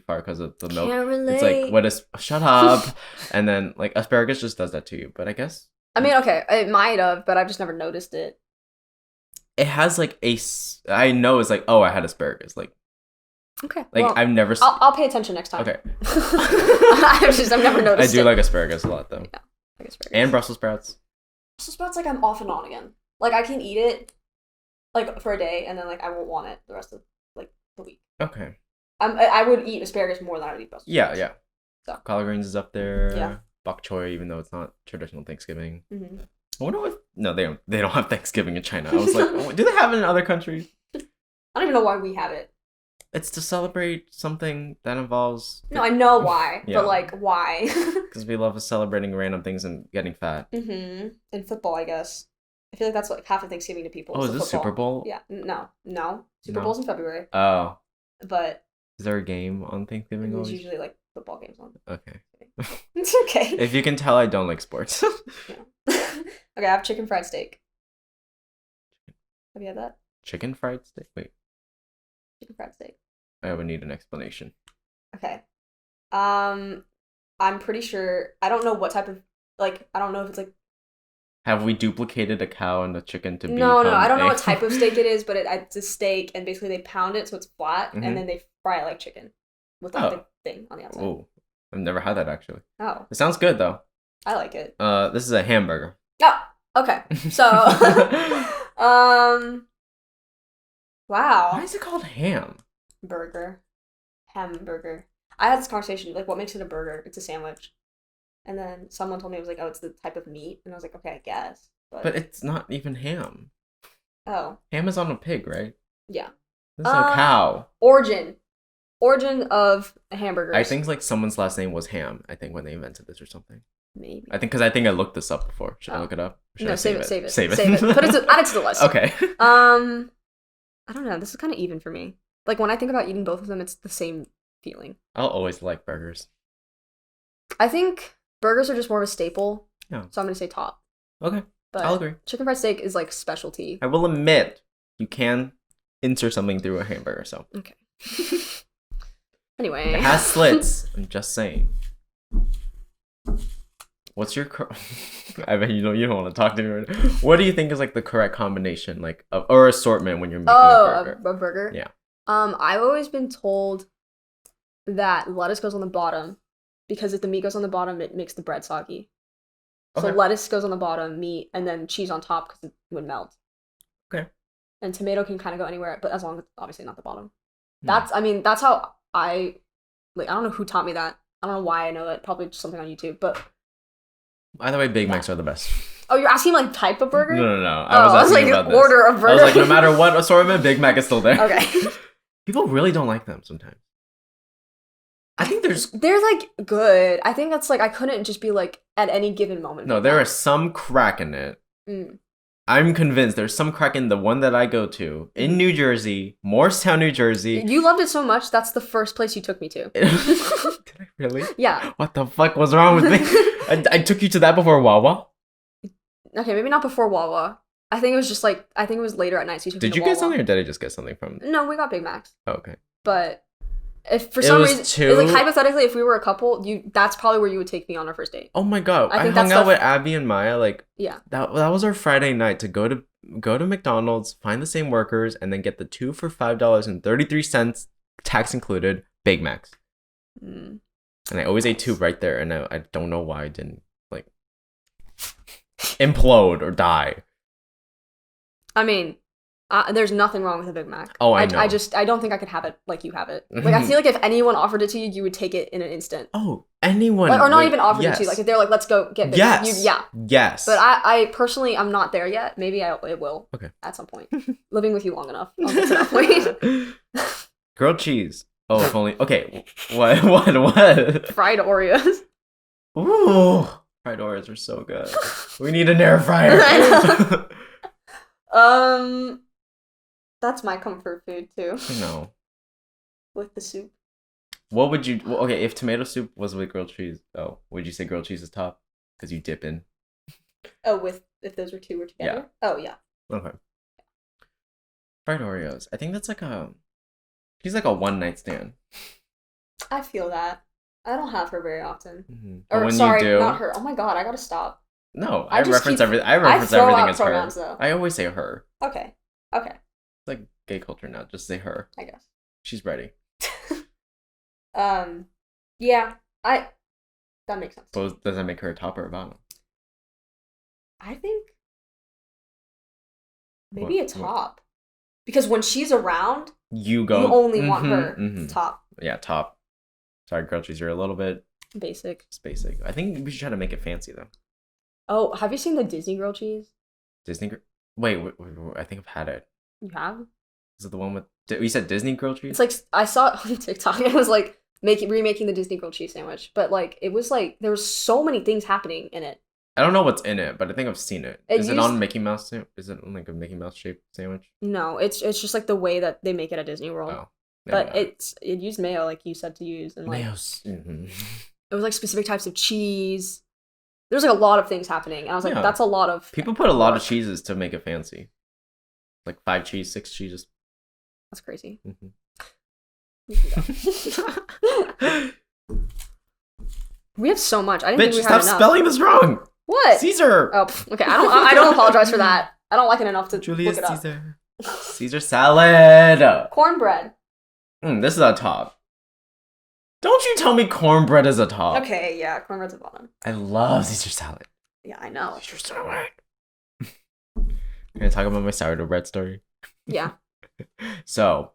fart because of the milk. Can't relate. It's like shut up. And then like asparagus just does that to you. But I guess I mean, okay, it might have, but I've just never noticed it. It has like I know it's like, oh, I had asparagus. Like, okay. Like, well, I've never. I'll pay attention next time. Okay. I've never noticed. I do like asparagus a lot though. Yeah, like asparagus. And Brussels sprouts. Brussels sprouts, like I'm off and on again. Like I can eat it, like for a day, and then like I won't want it the rest of like the week. Okay. I would eat asparagus more than I would eat Brussels sprouts. Yeah. So collard greens is up there. Yeah. Bok choy, even though it's not traditional Thanksgiving. Mm-hmm. I wonder what. No, they don't. They don't have Thanksgiving in China. I was like, oh, do they have it in other countries? I don't even know why we have it. It's to celebrate something that involves. No, I know why, Yeah. but like why? Because we love celebrating random things and getting fat. Mm-hmm. And football, I guess. I feel like that's like half of Thanksgiving to people. Oh, is this football. Super Bowl? Yeah. No. Super No. Bowl's in February. Oh. But Is there a game on Thanksgiving? there's Always? usually like football games on. Okay. It's okay. If you can tell, I don't like sports. Okay, I have chicken fried steak. Have you had that? Chicken fried steak? Wait. Chicken fried steak. I would need an explanation. Okay. I'm pretty sure. I don't know what type of like. I don't know if it's like. Have we duplicated a cow and a chicken to be? No. I don't know what type of steak it is, but it's a steak, and basically they pound it so it's flat, and then they fry it like chicken with like the thing on the outside. Oh, I've never had that actually. Oh. It sounds good though. I like it. This is a hamburger. Oh, okay. So, wow. Why is it called ham? Burger. Hamburger. I had this conversation, like, what makes it a burger? It's a sandwich. And then someone told me, it was like, oh, it's the type of meat. And I was like, okay, I guess. But it's not even ham. Oh. Ham is on a pig, right? Yeah. This is a cow. Origin of hamburgers. I think, like, someone's last name was Ham, I think, when they invented this or something. Maybe. I think I looked this up before. Should I look it up? No, save it. Save it. Save it. Add it to the list. Okay. I don't know. This is kind of even for me. Like, when I think about eating both of them, it's the same feeling. I'll always like burgers. I think burgers are just more of a staple. Yeah. So I'm going to say top. Okay. But I'll agree. Chicken fried steak is, like, specialty. I will admit, you can insert something through a hamburger, so. Okay. Anyway. It has slits. I'm just saying. What's your I bet you don't want to talk to me right now. What do you think is like the correct combination, like or assortment when you're making a burger? A burger? Yeah. I've always been told that lettuce goes on the bottom because if the meat goes on the bottom, it makes the bread soggy. Okay. So lettuce goes on the bottom, meat, and then cheese on top because it would melt. Okay. And tomato can kind of go anywhere, but as long as it's obviously not the bottom. That's how I don't know who taught me that. I don't know why I know that. Probably just something on YouTube, but. Either way, Big Macs are the best. Oh, you're asking like type of burger? No. I was like order of burger. I was like, no matter what assortment, Big Mac is still there. Okay. People really don't like them sometimes. I think they're like good. I think that's like I couldn't just be like at any given moment. No, there is some crack in it. I'm convinced there's some crack in the one that I go to in New Jersey, Moorestown, New Jersey. You loved it so much, that's the first place you took me to. Did I really? Yeah. What the fuck was wrong with me? I took you to that before Wawa? Okay, maybe not before Wawa. I think it was later at night. So did you get something or did I just get something from? No, we got Big Macs. Oh, okay. But if for some reason, like hypothetically, if we were a couple, that's probably where you would take me on our first date. Oh my god, I hung out with Abby and Maya. Like, yeah, that was our Friday night to go to McDonald's, find the same workers, and then get the 2 for $5.33, tax included, Big Macs. And I always ate 2 right there, and I don't know why I didn't like implode or die. I mean, there's nothing wrong with a Big Mac. Oh, I know. I don't think I could have it like you have it. Like, I feel like if anyone offered it to you, you would take it in an instant. Oh, anyone. Like, or not even offered it to you. Like, if they're like, let's go get Big Mac. Yes. But I personally, I'm not there yet. Maybe it will. Okay. At some point. Living with you long enough. I'll get to that point. Grilled cheese. Oh, if only. Okay. What? Fried Oreos. Ooh. Fried Oreos are so good. We need an air fryer. That's my comfort food too. I know. With the soup. What would you? Okay, if tomato soup was with grilled cheese, would you say grilled cheese is top? Because you dip in. Oh, if those two were together. Yeah. Oh yeah. Okay. Fried Oreos. I think that's like she's like a one night stand. I feel that. I don't have her very often. Mm-hmm. Or when sorry, you do, not her. Oh my god, I gotta stop. No, I reference everything. I reference everything as pronouns, her. Though. I always say her. Okay. It's like gay culture now. Just say her. I guess. She's ready. Yeah. That makes sense. But does that make her a top or a bottom? I think maybe a top. Because when she's around, you only want her top. Yeah, top. Sorry, grilled cheese, you're a little bit basic. It's basic. I think we should try to make it fancy though. Oh, have you seen the Disney grilled cheese? Wait, I think I've had it. You have? Is it the one with? You said Disney grilled cheese? It's like I saw it on TikTok. It was like remaking the Disney grilled cheese sandwich, but like it was like there was so many things happening in it. I don't know what's in it, but I think I've seen it. Is it on Mickey Mouse? Is it like a Mickey Mouse shaped sandwich? No, it's just like the way that they make it at Disney World. Oh, but it used mayo, like you said to use, and like it was like specific types of cheese. There's like a lot of things happening, and I was like, that's a lot of. People put a lot of cheeses to make it fancy, like 5 cheese, 6 cheeses. That's crazy. We have so much. I didn't think we had enough. Stop spelling this wrong. What? Caesar. Oh, okay. I don't apologize for that. I don't like it enough to Julius look it Caesar. Caesar salad. Cornbread. This is a top. Don't you tell me cornbread is a top. Okay, yeah, cornbread's a bottom. I love Caesar salad. Yeah, I know. Caesar salad. Can I talk about my sourdough bread story? Yeah. So,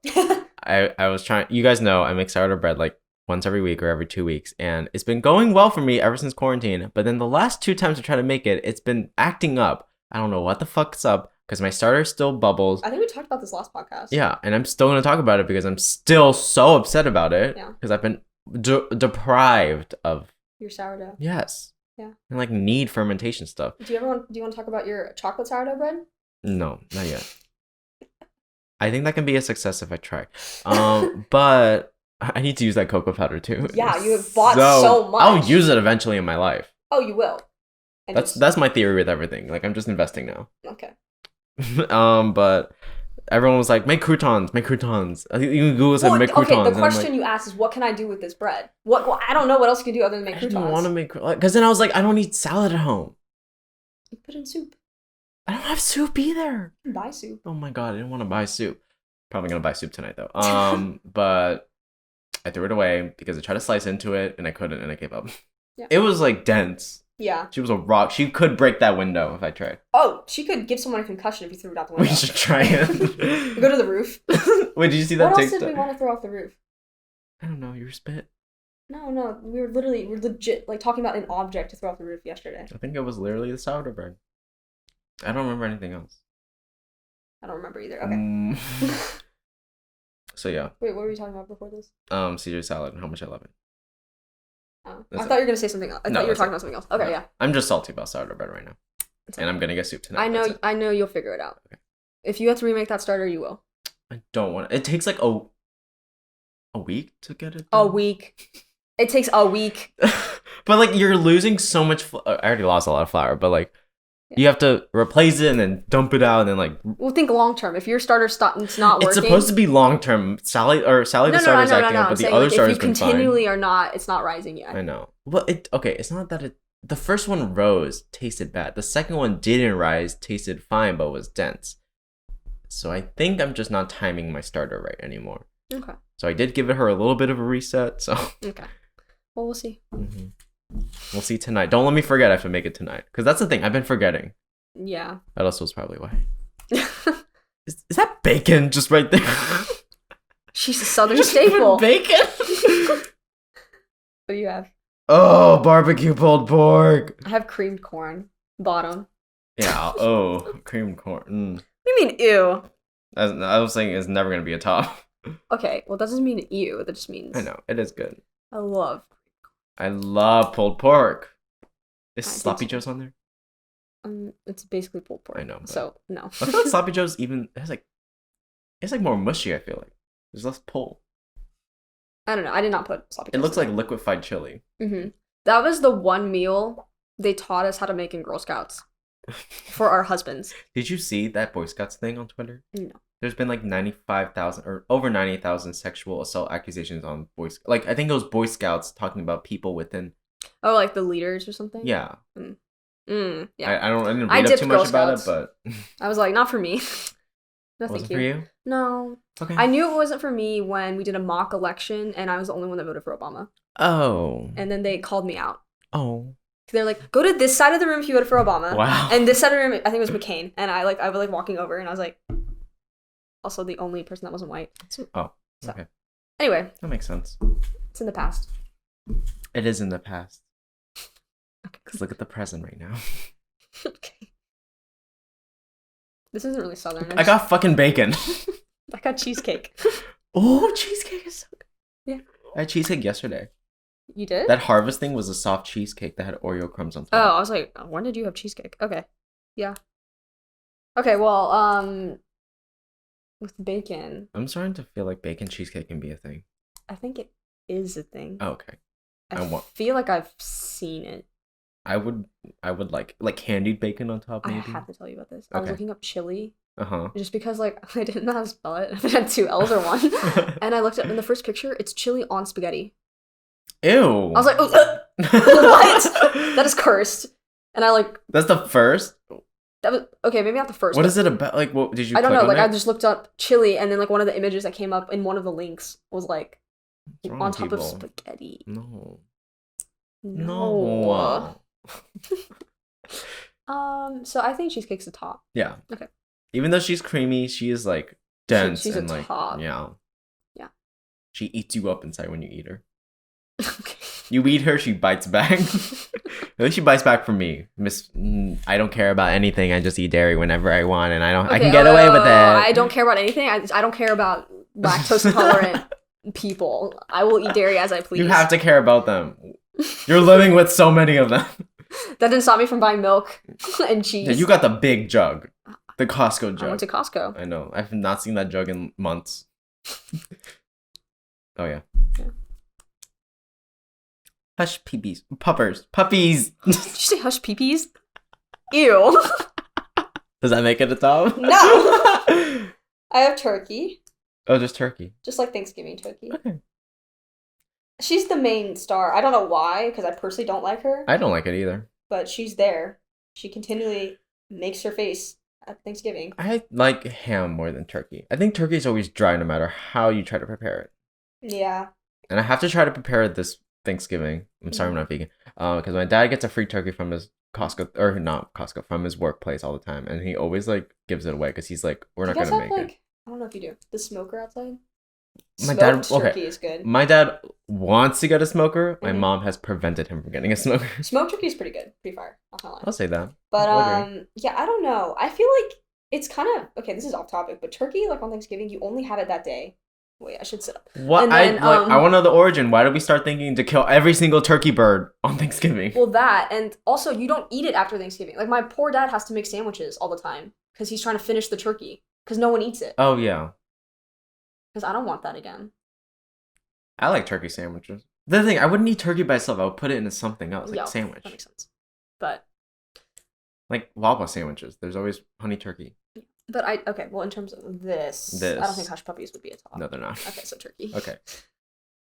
I was trying. You guys know I make sourdough bread like once every week or every 2 weeks, and it's been going well for me ever since quarantine. But then the last 2 times I try to make it, it's been acting up. I don't know what the fuck's up because my starter still bubbles. I think we talked about this last podcast. Yeah, and I'm still gonna talk about it because I'm still so upset about it. Yeah. Because I've been deprived of your sourdough. Yes. Yeah. And like need fermentation stuff. Do you want to talk about your chocolate sourdough bread? No, not yet. I think that can be a success if I try. But I need to use that cocoa powder too. Yeah, you have bought so much. I'll use it eventually in my life. Oh, you will. That's my theory with everything. Like I'm just investing now. Okay. But everyone was like, make croutons. I think even Google said make croutons. Okay, the question you asked is, what can I do with this bread? What I don't know what else you can do other than make croutons. I didn't want to make because then I was like, I don't eat salad at home. You put in soup. I don't have soup either. You can buy soup. Oh my god, I didn't want to buy soup. Probably gonna buy soup tonight though. But I threw it away because I tried to slice into it and I couldn't and I gave up. Yeah. It was like dense. Yeah. She was a rock. She could break that window if I tried. Oh, she could give someone a concussion if you threw it out the window. We should try it. We go to the roof. Wait, did you see that TikTok? What else did we want to throw off the roof? I don't know. Your spit. No. We were legit like talking about an object to throw off the roof yesterday. I think it was literally the sourdough bread. I don't remember anything else. I don't remember either. Okay. So yeah. Wait, what were we talking about before this? Caesar salad and how much I love it. Oh. I thought you were gonna say something else. I thought you were talking about something else. Okay, no. Yeah. I'm just salty about sourdough bread right now. And I'm gonna get soup tonight. I know you'll figure it out. Okay. If you have to remake that starter, you will. I don't want it. It takes like a week to get it done. A week. It takes a week. But like you're losing so much I already lost a lot of flour, but like you have to replace it and then dump it out and then like. Well, think long term. If your starter's it's not working. It's supposed to be long term. Sally the starter's acting up, but the other starter's been fine. If you continually are not, it's not rising yet. I know. Well, it's not that it. The first one rose, tasted bad. The second one didn't rise, tasted fine, but was dense. So I think I'm just not timing my starter right anymore. Okay. So I did give her a little bit of a reset. So. Okay. Well, we'll see. Mm-hmm. We'll see tonight. Don't let me forget I have to make it tonight. Because that's the thing. I've been forgetting. Yeah. That also was probably why. Is that bacon just right there? She's a southern staple. Bacon? What do you have? Oh, barbecue pulled pork. I have creamed corn. Bottom. Yeah. Oh, creamed corn. What do you mean, ew? I was saying it's never going to be a top. Okay. Well, that doesn't mean ew. That just means... I know. It is good. I love pulled pork. Is Sloppy Joe's on there? It's basically pulled pork. I know. So no. I feel like Sloppy Joe's it's like more mushy. I feel like there's less pull. I don't know. I did not put Sloppy Joe's. It looks like liquefied chili. Mm-hmm. That was the one meal they taught us how to make in Girl Scouts for our husbands. Did you see that Boy Scouts thing on Twitter? No. There's been like 95,000 or over 90,000 sexual assault accusations on Boy Scouts. Like I think it was Boy Scouts talking about people within. Oh, like the leaders or something? Yeah. Yeah. I didn't read up too much about it, but I was like, not for me. No, was it for you? No. Okay. I knew it wasn't for me when we did a mock election and I was the only one that voted for Obama. Oh. And then they called me out. Oh. They're like, go to this side of the room if you voted for Obama. Wow. And this side of the room, I think it was McCain. And I was walking over and I was like, also the only person that wasn't white. Oh. Okay. Anyway. That makes sense. It's in the past. It is in the past. Okay. Because look at the present right now. Okay. This isn't really Southern. I got fucking bacon. I got cheesecake. Oh, cheesecake is so good. Yeah. I had cheesecake yesterday. You did? That Harvest thing was a soft cheesecake that had Oreo crumbs on top. Oh, I was like, when did you have cheesecake? Okay. Yeah. Okay, well, with bacon. I'm starting to feel like bacon cheesecake can be a thing. I think it is a thing. Oh, okay. I feel like I've seen it. I would like candied bacon on top, maybe. I have to tell you about this. Okay. I was looking up chili. Uh-huh. Just because, like, I didn't know how to spell it. I had 2 L's or 1. And I looked up in the first picture, it's chili on spaghetti. Ew. I was like, what? That is cursed. And I like... That's the first? That was... Okay, maybe not the first. What is it about? Like, what did you I don't know. Like, it? I just looked up chili, and then, like, one of the images that came up in one of the links was, like, on top of spaghetti. No. So I think cheesecake's the top. Yeah. Okay. Even though she's creamy, she is like dense she's and a like top. Yeah. She eats you up inside when you eat her. Okay. You eat her, she bites back. At least she bites back from me. I don't care about anything. I just eat dairy whenever I want, and I can get away with it. I don't care about anything. I don't care about lactose intolerant people. I will eat dairy as I please. You have to care about them. You're living with so many of them. That didn't stop me from buying milk and cheese. Yeah, you got the big jug. The Costco jug. I went to Costco. I know. I've not seen that jug in months. Oh, yeah. Hush peepees. Puppies. Did you say hush peepees? Ew. Does that make it a top? No. I have turkey. Oh, just turkey. Just like Thanksgiving turkey. Okay. She's the main star. I don't know why, because I personally don't like her. I don't like it either. But she's there. She continually makes her face at Thanksgiving. I like ham more than turkey. I think turkey is always dry no matter how you try to prepare it. Yeah. And I have to try to prepare it this Thanksgiving. I'm sorry I'm not vegan. Because my dad gets a free turkey from his Costco, or not Costco, from his workplace all the time. And he always like gives it away because he's like, we're not going to make it. I don't know if you do. The smoker outside? My dad, turkey is good. My dad wants to get a smoker. My Mhm. mom has prevented him from getting a smoker. Smoked turkey is pretty good. Pretty fire. Not gonna lie. I'll say that. But yeah, I don't know. I feel like it's kind of okay. This is off topic, but turkey, like on Thanksgiving, you only have it that day. Wait, I should sit up. What? Then, I want to know the origin. Why did we start thinking to kill every single turkey bird on Thanksgiving? Well, that, and also you don't eat it after Thanksgiving. Like my poor dad has to make sandwiches all the time because he's trying to finish the turkey because no one eats it. Oh yeah. Because I don't want that again. I like turkey sandwiches. The thing, I wouldn't eat turkey by itself. I would put it into something else, like sandwich. That makes sense. But like Wawa sandwiches, there's always honey turkey. But well, in terms of this, I don't think hush puppies would be a top. No, they're not. Okay, so turkey. Okay.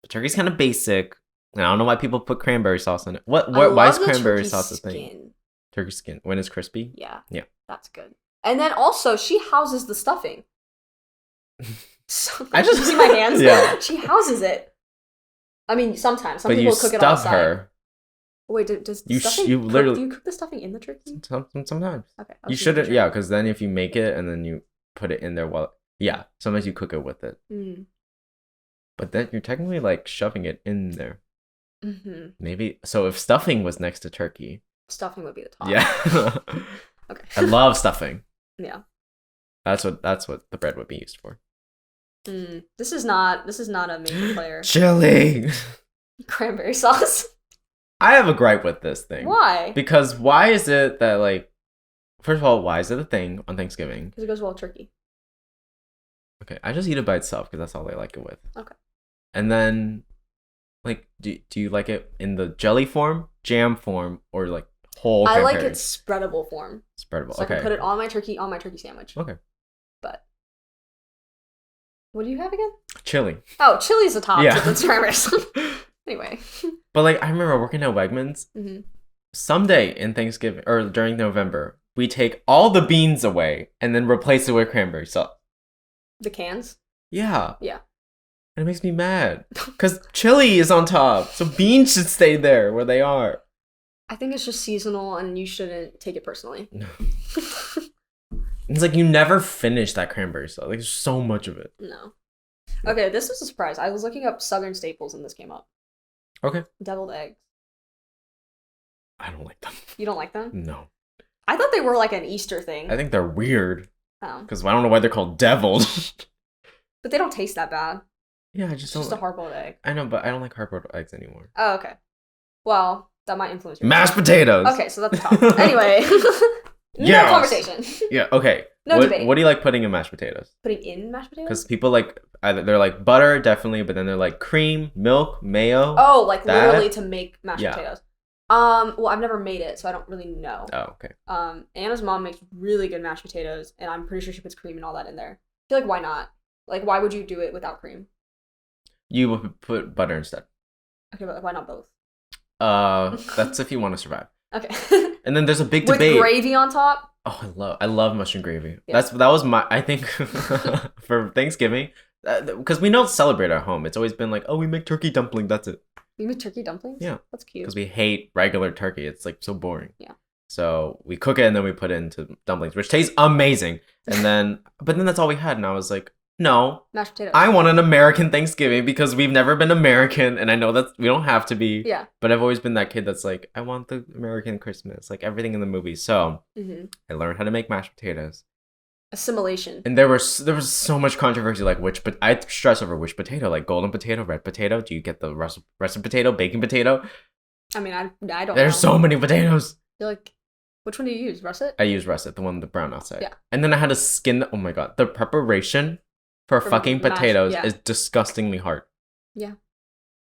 The turkey's kind of basic. And I don't know why people put cranberry sauce in it. Why is cranberry sauce a thing? Turkey skin. When it's crispy? Yeah. Yeah. That's good. And then also, she houses the stuffing. So, I just you see my hands? Yeah. She houses it. I mean, sometimes. Some people cook it outside. Her. Wait, does the stuffing you literally do you cook the stuffing in the turkey? Sometimes. Okay. You shouldn't, yeah, because then if you make it and then you put it in there sometimes you cook it with it. Mm. But then you're technically like shoving it in there. Mm-hmm. Maybe, so if stuffing was next to turkey. Stuffing would be the top. Yeah. Okay. I love stuffing. Yeah. That's what the bread would be used for. This is not a main player. Chili. Cranberry sauce. I have a gripe with this thing. Why? Because why is it that like, first of all, why is it a thing on Thanksgiving? Because it goes well with turkey. Okay, I just eat it by itself because that's all I like it with. Okay. And then, like, do you like it in the jelly form, jam form, or like whole? I like it spreadable form. Spreadable. So okay. I can put it on my turkey sandwich. Okay. But what do you have again? Chili. Oh, chili's the top. Yeah. It's cranberry sauce. Anyway. But like, I remember working at Wegmans. Mm-hmm. someday in Thanksgiving or during November, we take all the beans away and then replace it with cranberry sauce. The cans? Yeah. Yeah. And it makes me mad because chili is on top, so beans should stay there where they are. I think it's just seasonal, and you shouldn't take it personally. No. It's like you never finish that cranberry sauce. Like there's so much of it. No. Okay, this was a surprise. I was looking up Southern staples, and this came up. Okay. Deviled eggs. I don't like them. You don't like them? No. I thought they were like an Easter thing. I think they're weird. Oh. Because I don't know why they're called deviled. But they don't taste that bad. Yeah, I just don't. It's just a hard-boiled egg. I know, but I don't like hard-boiled eggs anymore. Oh, okay. Well, that might influence your mashed potatoes. Okay, so that's the top. Anyway. No conversation. Yeah, okay. No debate. What do you like putting in mashed potatoes? Putting in mashed potatoes? Because people like, they're like butter, definitely, but then they're like cream, milk, mayo. Oh, like literally to make mashed potatoes. Well, I've never made it, so I don't really know. Oh, okay. Anna's mom makes really good mashed potatoes, and I'm pretty sure she puts cream and all that in there. I feel like, why not? Like, why would you do it without cream? You would put butter instead. Okay, but why not both? That's if you want to survive. Okay. And then there's a big debate. With gravy on top? Oh, I love mushroom gravy. Yeah. That was my, I think, for Thanksgiving, because we don't celebrate at home. It's always been like, oh, we make turkey dumpling. That's it. We make turkey dumplings? Yeah. That's cute. Because we hate regular turkey. It's like so boring. Yeah. So we cook it and then we put it into dumplings, which tastes amazing. And then, but then that's all we had. And I was like, no, mashed potatoes. I want an American Thanksgiving because we've never been American, and I know that we don't have to be. Yeah. But I've always been that kid that's like, I want the American Christmas, like everything in the movies. So I learned how to make mashed potatoes. Assimilation. And there was so much controversy, like but I stress over which potato, like golden potato, red potato. Do you get the russet potato, baking potato? I mean, I don't. There's so many potatoes. You're like, which one do you use? Russet? I use russet, the one with the brown outside. Yeah. And then I had to skin. Oh my god, the preparation for fucking potatoes is disgustingly hard. Yeah.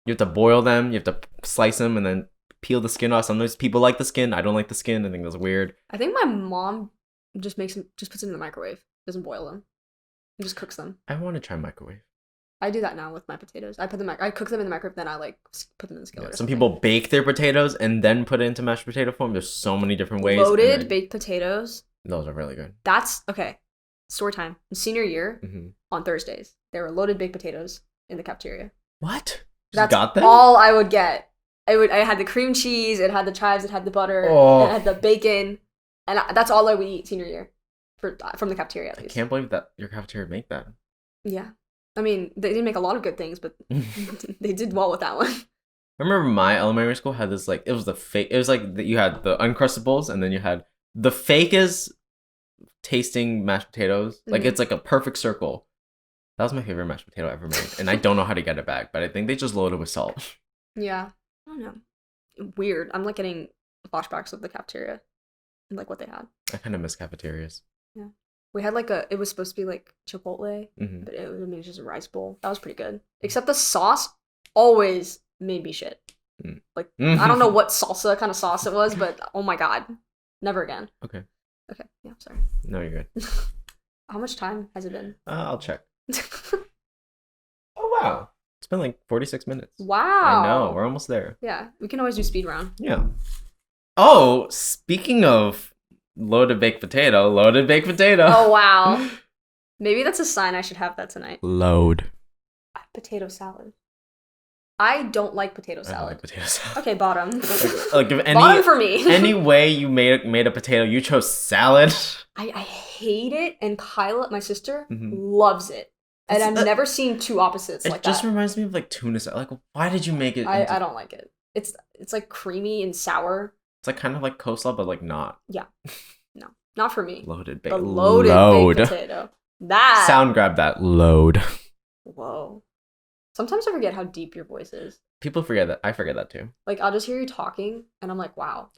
You have to boil them, you have to slice them, and then peel the skin off. Sometimes people like the skin. I don't like the skin. I think that's weird. I think my mom just puts them in the microwave. Doesn't boil them. And just cooks them. I want to try microwave. I do that now with my potatoes. I cook them in the microwave, then I like put them in the skillet. Yeah, some people bake their potatoes and then put it into mashed potato form. There's so many different ways. Loaded baked potatoes. Those are really good. That's okay. Story time. In senior year, on Thursdays, there were loaded baked potatoes in the cafeteria. What? That's got them? All I would get. I had the cream cheese, it had the chives, it had the butter, it had the bacon, and that's all I would eat senior year, from the cafeteria at least. I can't believe that your cafeteria made that. Yeah. I mean, they didn't make a lot of good things, but they did well with that one. I remember my elementary school had this, like, it was the fake, it was like, you had the Uncrustables, and then you had the fakest tasting mashed potatoes. Like, it's like a perfect circle. That was my favorite mashed potato ever made, and I don't know how to get it back, but I think they just load it with salt. Yeah. I don't know. Weird. I'm like getting flashbacks of the cafeteria and like what they had. I kind of miss cafeterias. Yeah. We had it was supposed to be like Chipotle, but it was just a rice bowl. That was pretty good. Except the sauce always made me shit. Like, I don't know what salsa kind of sauce it was, but oh my god. Never again. Okay. Yeah, sorry. No, you're good. How much time has it been? I'll check. Oh, wow. It's been like 46 minutes. Wow. I know. We're almost there. Yeah. We can always do speed round. Yeah. Oh, speaking of loaded baked potato. Oh, wow. Maybe that's a sign I should have that tonight. Load. Potato salad. I don't like potato salad. I don't like potato salad. Okay, bottom. Like if bottom for me. Any way you made a potato, you chose salad. I hate it, and Kyla, my sister, loves it. And I've never seen two opposites like that. It just reminds me of like tuna salad. Like, why did you make it? I don't like it. It's like creamy and sour. It's like kind of like coleslaw, but like not. Yeah. No, not for me. Loaded baked. Loaded baked potato. That. Sound grab that. Load. Whoa. Sometimes I forget how deep your voice is. People forget that. I forget that too. Like, I'll just hear you talking, and I'm like, wow.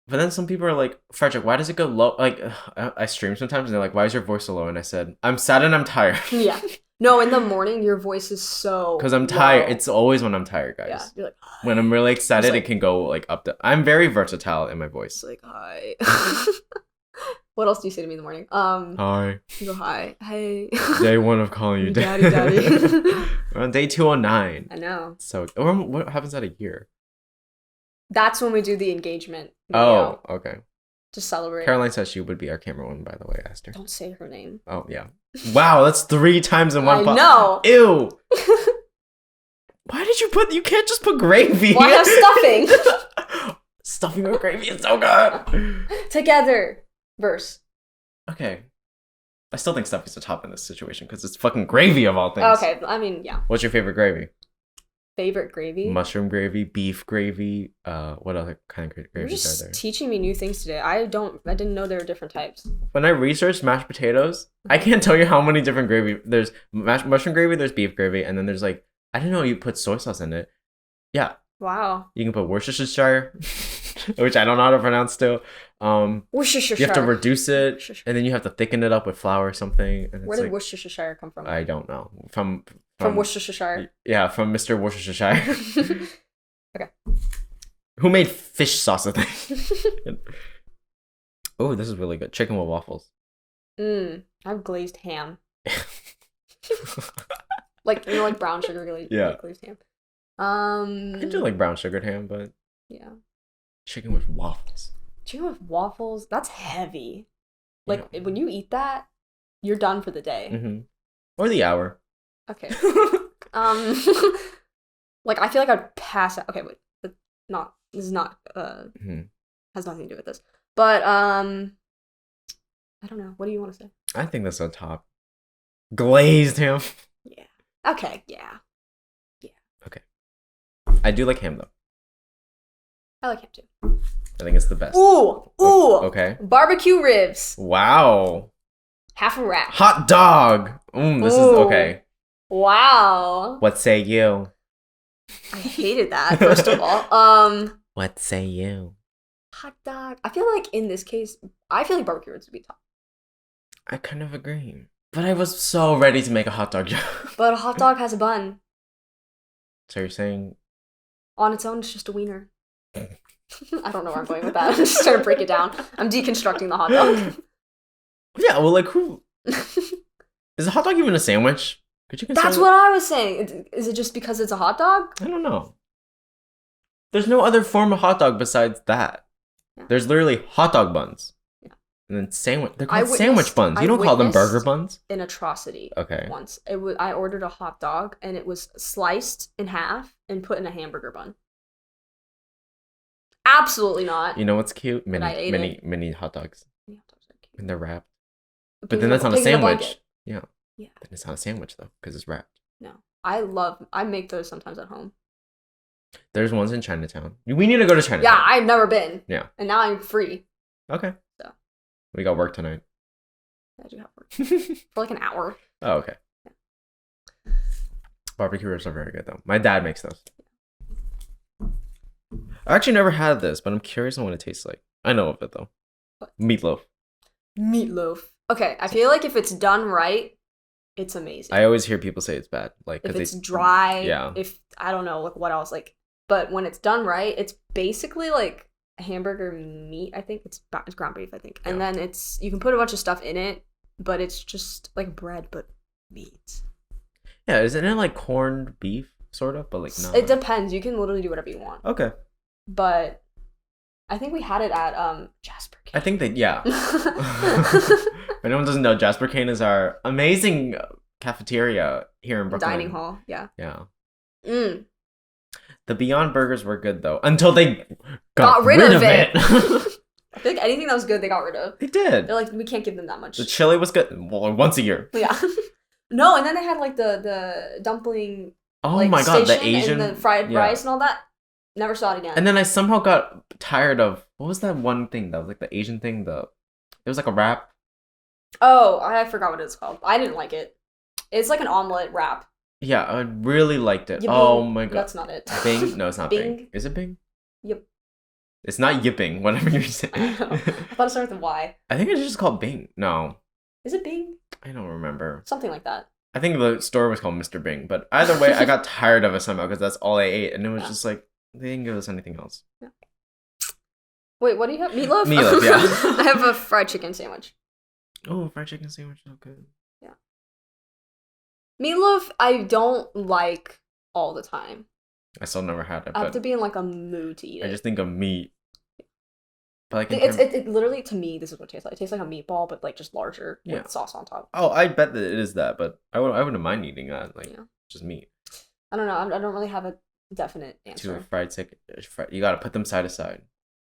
But then some people are like, Frederic, why does it go low? Like, I stream sometimes, and they're like, why is your voice so low? And I said, I'm sad and I'm tired. Yeah. No, in the morning, your voice is so because I'm tired. It's always when I'm tired, guys. Yeah, you're like, when I'm really excited, it can go like up to. I'm very versatile in my voice. It's like, hi. What else do you say to me in the morning? Hi. You go, hi. Hey. Day one of calling you daddy. We're on day 209. I know. So, or what happens at a year? That's when we do the engagement video. Oh, okay. To celebrate. Caroline says she would be our camerawoman, by the way. I asked her. Don't say her name. Oh, yeah. Wow, that's 3 times in one pot. No. Ew. Why did you put... You can't just put gravy. Why have stuffing? Stuffing with gravy is so good. Together. Verse. Okay. I still think stuffing's the top in this situation because it's fucking gravy of all things. Okay, I mean, yeah. What's your favorite gravy? Favorite gravy? Mushroom gravy, beef gravy. What other kind of gravies are there? You're just teaching me new things today. I didn't know there were different types. When I researched mashed potatoes, I can't tell you how many different gravy. There's mushroom gravy, there's beef gravy, and then there's like, I didn't know you put soy sauce in it. Yeah. Wow. You can put Worcestershire, which I don't know how to pronounce still. Worcestershire. You have to reduce it, and then you have to thicken it up with flour or something. And where did Worcestershire come from? I don't know. From Worcestershire. Yeah, from Mr. Worcestershire. Okay. Who made fish sauce a thing? Oh, this is really good. Chicken with waffles. I have glazed ham. Like brown sugar glazed ham. I do like brown sugared ham, but yeah. Chicken with waffles. Chicken with waffles? That's heavy. Like when you eat that, you're done for the day. Mm-hmm. Or the hour. Okay. Like I feel like I'd pass out. Okay, wait. This is not has nothing to do with this. But I don't know. What do you want to say? I think that's on top. Glazed ham. Yeah. Okay, yeah. Yeah. Okay. I do like ham though. I like ham too. I think it's the best. Ooh! Okay. Barbecue ribs. Wow. Half a wrap. Hot dog. This is okay. Wow. What say you? I hated that, first of all. What say you? Hot dog. I feel like in this case, barbecue ribs would be top. I kind of agree. But I was so ready to make a hot dog joke. But a hot dog has a bun. So you're saying... On its own, it's just a wiener. I don't know where I'm going with that. I'm just trying to break it down. I'm deconstructing the hot dog. Yeah, well, like, who... Is a hot dog even a sandwich? Could you consider... That's what I was saying. Is it just because it's a hot dog? I don't know. There's no other form of hot dog besides that. Yeah. There's literally hot dog buns. Yeah. And then sandwich. They're called sandwich buns. You don't call them burger buns? An atrocity. Okay. Once. I ordered a hot dog, and it was sliced in half and put in a hamburger bun. Absolutely not. You know what's cute? Mini hot dogs. Mini hot dogs are cute. And they're wrapped. But then that's not a sandwich. Yeah. Yeah. Then it's not a sandwich though, because it's wrapped. No. I make those sometimes at home. There's ones in Chinatown. We need to go to Chinatown. Yeah, I've never been. Yeah. And now I'm free. Okay. So. We got work tonight. I do have work. For like an hour. Oh, okay. Yeah. Barbecue ribs are very good though. My dad makes those. I actually never had this, but I'm curious on what it tastes like. I know of it though. What? Meatloaf. Meatloaf. Okay, I feel like if it's done right, it's amazing. I always hear people say it's bad, like if it's dry. Yeah. If I don't know, like what else, like, but when it's done right, it's basically like a hamburger meat. I think it's ground beef. I think, and then you can put a bunch of stuff in it, but it's just like bread, but meat. Yeah, isn't it like corned beef, sort of, but like not? It depends. You can literally do whatever you want. Okay. But I think we had it at Jasper Cane. I think that If anyone doesn't know, Jasper Cane is our amazing cafeteria here in Brooklyn. Dining hall, yeah. Yeah. The Beyond Burgers were good though, until they got rid of it. I think anything that was good, they got rid of. They did. They're like, we can't give them that much. The chili was good. Well, once a year. Yeah. No, and then they had like the dumpling. Oh my god, the Asian and the fried rice and all that. Never saw it again. And then I somehow got tired of what was that one thing that was like the Asian thing? It was like a wrap. Oh, I forgot what it's called. I didn't like it. It's like an omelet wrap. Yeah, I really liked it. Yipping. Oh my god. That's not it. Bing? No, it's not Bing. Bing. Is it Bing? Yep. It's not yipping, whatever you're saying. I thought it started with a Y. I think it's just called Bing. No. Is it Bing? I don't remember. Something like that. I think the store was called Mr. Bing, but either way, I got tired of it somehow because that's all I ate, and it was just like, they didn't give us anything else. Yeah. Wait, what do you have? Meatloaf? Meatloaf, yeah. I have a fried chicken sandwich. Oh, fried chicken sandwich is good. Yeah. Meatloaf, I don't like all the time. I still never had it. I have to be in like a mood to eat it. I just think of meat. But like it literally, to me, this is what it tastes like. It tastes like a meatball, but like just larger with sauce on top. Oh, I bet that it is that, but I wouldn't mind eating that. Like just meat. I don't know. I don't really have a definite answer. To a fried chicken, you gotta put them side to side.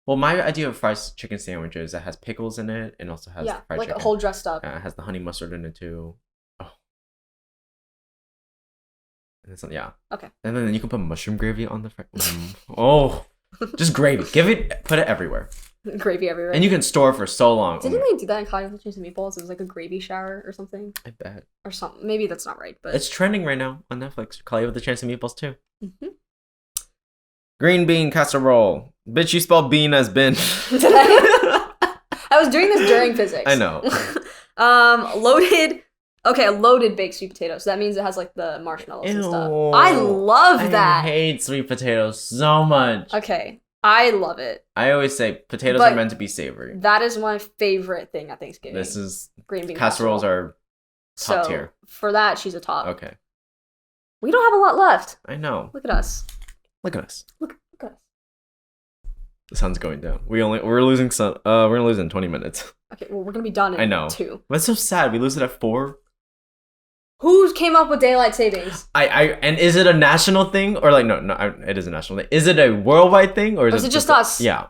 Well, my idea of fried chicken sandwiches that has pickles in it and also has fried like chicken. a whole dressed up. Yeah, it has the honey mustard in it too. Oh. And it's, okay. And then you can put mushroom gravy on the fried. Oh, just gravy. Put it everywhere. Gravy everywhere. And you can store it for so long. Didn't they do that in California Cheese and Meatballs? It was like a gravy shower or something. I bet. Or something. Maybe that's not right, but it's trending right now on Netflix. Call with the Chance of Meatballs too. Green bean casserole. Bitch, you spelled bean as bin. I was doing this during physics. I know. Loaded baked sweet potatoes. So that means it has like the marshmallows and stuff. Ew. I love that. I hate sweet potatoes so much. Okay. I love it. I always say potatoes are meant to be savory. That is my favorite thing at Thanksgiving. This is green bean casseroles are top tier. For that, she's a top. Okay. We don't have a lot left. I know. Look at us. Look at us. Look at us. The sun's going down. We're losing sun. We're gonna lose in 20 minutes. Okay, well we're gonna be done in 2. That's so sad. We lose it at 4. Who came up with daylight savings? And is it a national thing or like no, it is a national thing. Is it a worldwide thing or is it just us? Yeah.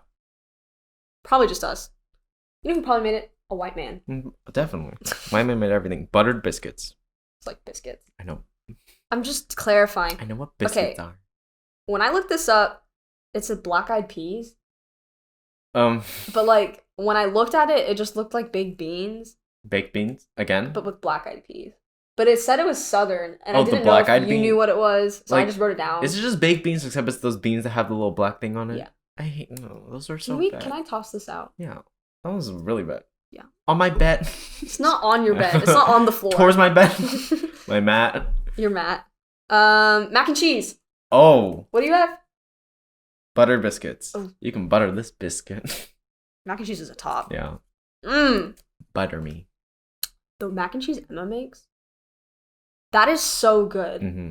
Probably just us. You know who probably made it? A white man. Definitely. White man made everything. Buttered biscuits. It's like biscuits. I know. I'm just clarifying. I know what biscuits are. When I looked this up, it said black-eyed peas. But like when I looked at it, it just looked like baked beans. Baked beans again? But with black-eyed peas. But it said it was southern, and I didn't know if you knew what it was, so I just wrote it down. Is it just baked beans, except it's those beans that have the little black thing on it? Yeah. I hate those are so bad. Can I toss this out? Yeah. That was really bad. Yeah. On my bed. It's not on your bed. It's not on the floor. Towards my bed. My mat. Your mat. Mac and cheese. Oh. What do you have? Butter biscuits. Oh. You can butter this biscuit. Mac and cheese is a top. Yeah. Butter me. The mac and cheese Emma makes? That is so good. Mm-hmm.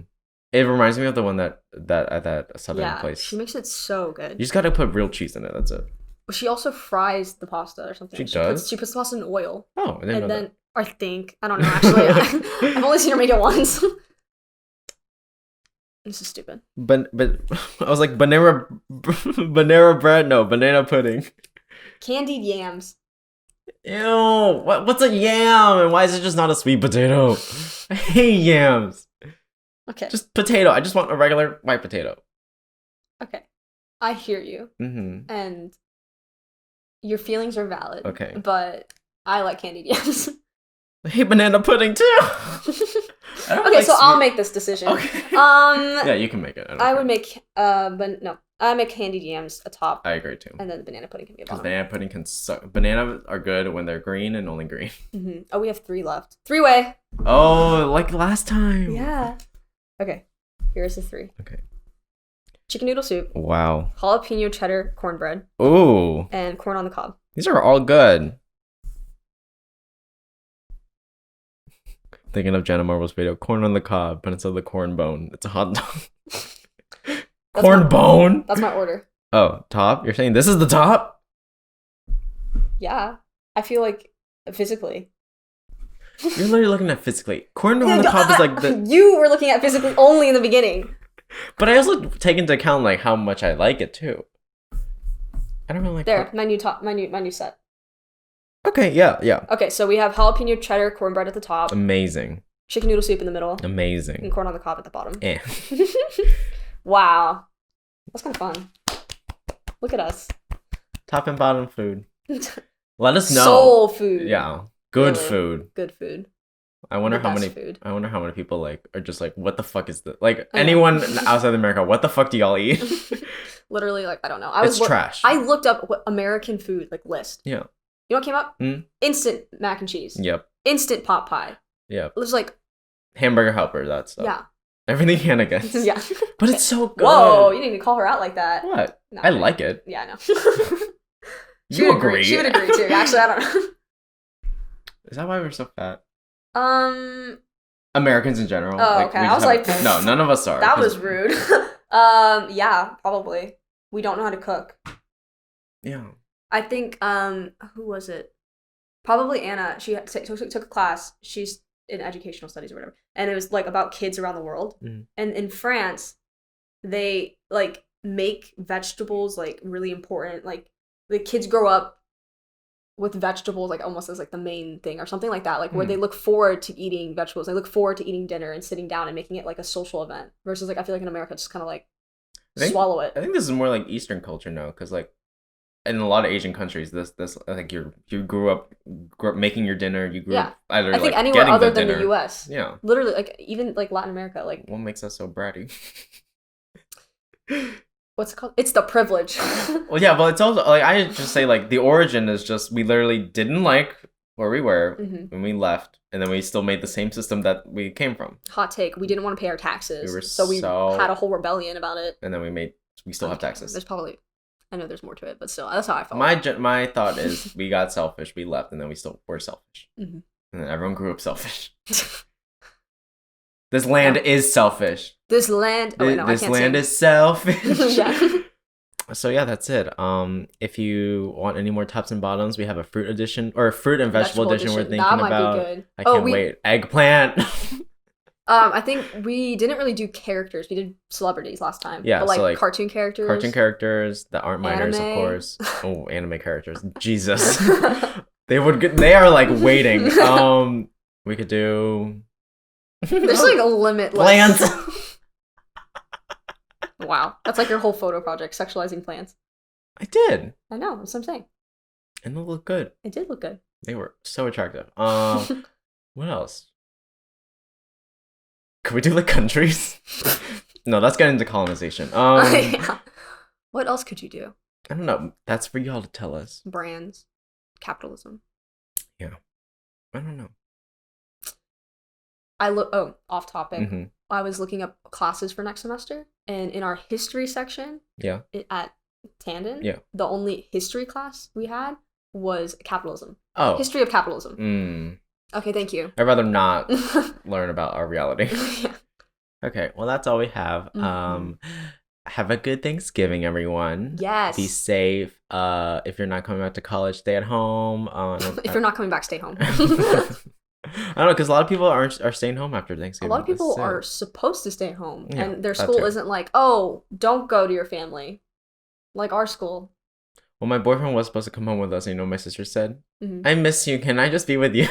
It reminds me of the one that at that southern place. She makes it so good. You just gotta put real cheese in it. That's it. She also fries the pasta or something. She does? She puts the pasta in oil. Oh, I didn't know that. I think. I don't know, actually. I've only seen her make it once. This is stupid. But I was like, banana bread? No, banana pudding. Candied yams. Ew, what's a yam? And why is it just not a sweet potato? I hate yams. Okay. Just potato. I just want a regular white potato. Okay. I hear you. Mm-hmm. And your feelings are valid. Okay. But I like candied yams. I hate banana pudding too. Okay, so I'll make this decision. Okay. Yeah, you can make it. I would make I make candied yams a top. I agree too. And then the banana pudding can be a bottom. Banana pudding can suck. Bananas are good when they're green and only green. Mm-hmm. Oh, we have 3 left. 3-way. Oh, like last time. Yeah. Okay. Here's the 3. Okay. Chicken noodle soup. Wow. Jalapeno cheddar cornbread. Ooh. And corn on the cob. These are all good. Thinking of Jenna Marbles' video, corn on the cob, but instead of the corn bone, it's a hot dog. Corn bone? That's my order. Oh, top? You're saying this is the top? Yeah. I feel like physically. You're literally looking at physically. Corn on the cob is like the... You were looking at physically only in the beginning. But I also take into account like how much I like it too. I don't really like there, menu set. Okay, yeah. Okay, so we have jalapeno cheddar cornbread at the top. Amazing. Chicken noodle soup in the middle. Amazing. And corn on the cob at the bottom. Eh. Wow. That's kind of fun. Look at us. Top and bottom food. Let us know. Soul food. Yeah. Good really. Food. Good food. I wonder how many people like are just like, what the fuck is this? Like anyone outside of America, what the fuck do y'all eat? Literally, like I don't know. It's trash. I looked up what American food like list. Yeah. You know what came up? Instant mac and cheese. Yep. Instant pot pie. Yep. It was like hamburger helper. That stuff. Yeah. Everything Hannah gets. Yeah. But it's so good. Whoa! You didn't even call her out like that. What? No, I like it. Yeah, I know. You agree? She would agree too. Actually, I don't know. Is that why we're so fat? Americans in general. Oh, okay. I was like, no, none of us are. That was rude. Yeah, probably. We don't know how to cook. Yeah. I think, who was it? Probably Anna. She took a class. She's in educational studies or whatever. And it was, like, about kids around the world. Mm. And in France, they, like, make vegetables, like, really important. Like, the kids grow up with vegetables, like, almost as, like, the main thing or something like that. Like, where they look forward to eating vegetables. They look forward to eating dinner and sitting down and making it, like, a social event. Versus, like, I feel like in America, it's just kind of, like, swallow it. I think this is more, like, Eastern culture now. Because, like, in a lot of Asian countries, this like you grew up making your dinner. You grew up either, I think, like, anywhere other than the U.S. Yeah, literally, like, even, like, Latin America, like, what makes us so bratty? What's it called? It's the privilege. Well, yeah, but it's also, like, I just say, like, the origin is just we literally didn't like where we were when we left, and then we still made the same system that we came from. Hot take: we didn't want to pay our taxes, so we had a whole rebellion about it. And then we still have taxes. There's probably. I know there's more to it, but still, that's how I felt. My thought is we got selfish, we left, and then we still were selfish. And then everyone grew up selfish. This land is selfish. This land... Oh, wait, no, this land is selfish. So yeah, that's it. If you want any more tops and bottoms, we have a fruit edition, or a fruit and vegetable edition we're thinking about. That might be good. I can't wait. Eggplant. I think we didn't really do characters. We did celebrities last time. Yeah, but, like, cartoon characters. Cartoon characters that aren't minors, of course. Oh, anime characters. Jesus. They are, like, waiting. We could do... There's, like, a limitless... Plants. Wow. That's, like, your whole photo project, sexualizing plants. I did. I know. That's what I'm saying. And they look good. It did look good. They were so attractive. What else? Could we do, like, countries? No, that's getting into colonization. Yeah. What else could you do? I don't know. That's for y'all to tell us. Brands. Capitalism. Yeah. I don't know. Off topic. I was looking up classes for next semester, and in our history section at Tandon, the only history class we had was capitalism. Oh. History of capitalism. Okay, thank you. I'd rather not learn about our reality. Okay, well, that's all we have. Have a good Thanksgiving, everyone. Yes. Be safe. If you're not coming back to college, stay at home. If you're not coming back, stay home. I don't know, because a lot of people are staying home after Thanksgiving. A lot of people are supposed to stay home, and their school isn't like, oh, don't go to your family, like our school. Well, my boyfriend was supposed to come home with us, and you know what my sister said? I miss you. Can I just be with you?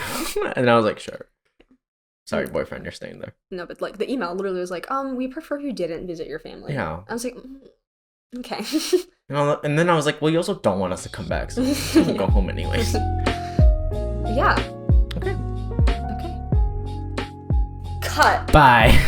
And I was like, sure. Sorry, boyfriend, you're staying there. No, but, like, the email literally was like, we prefer you didn't visit your family. Yeah. I was like, okay. And then I was like, well, you also don't want us to come back, so we'll go home anyways. Yeah. Okay. Cut. Bye.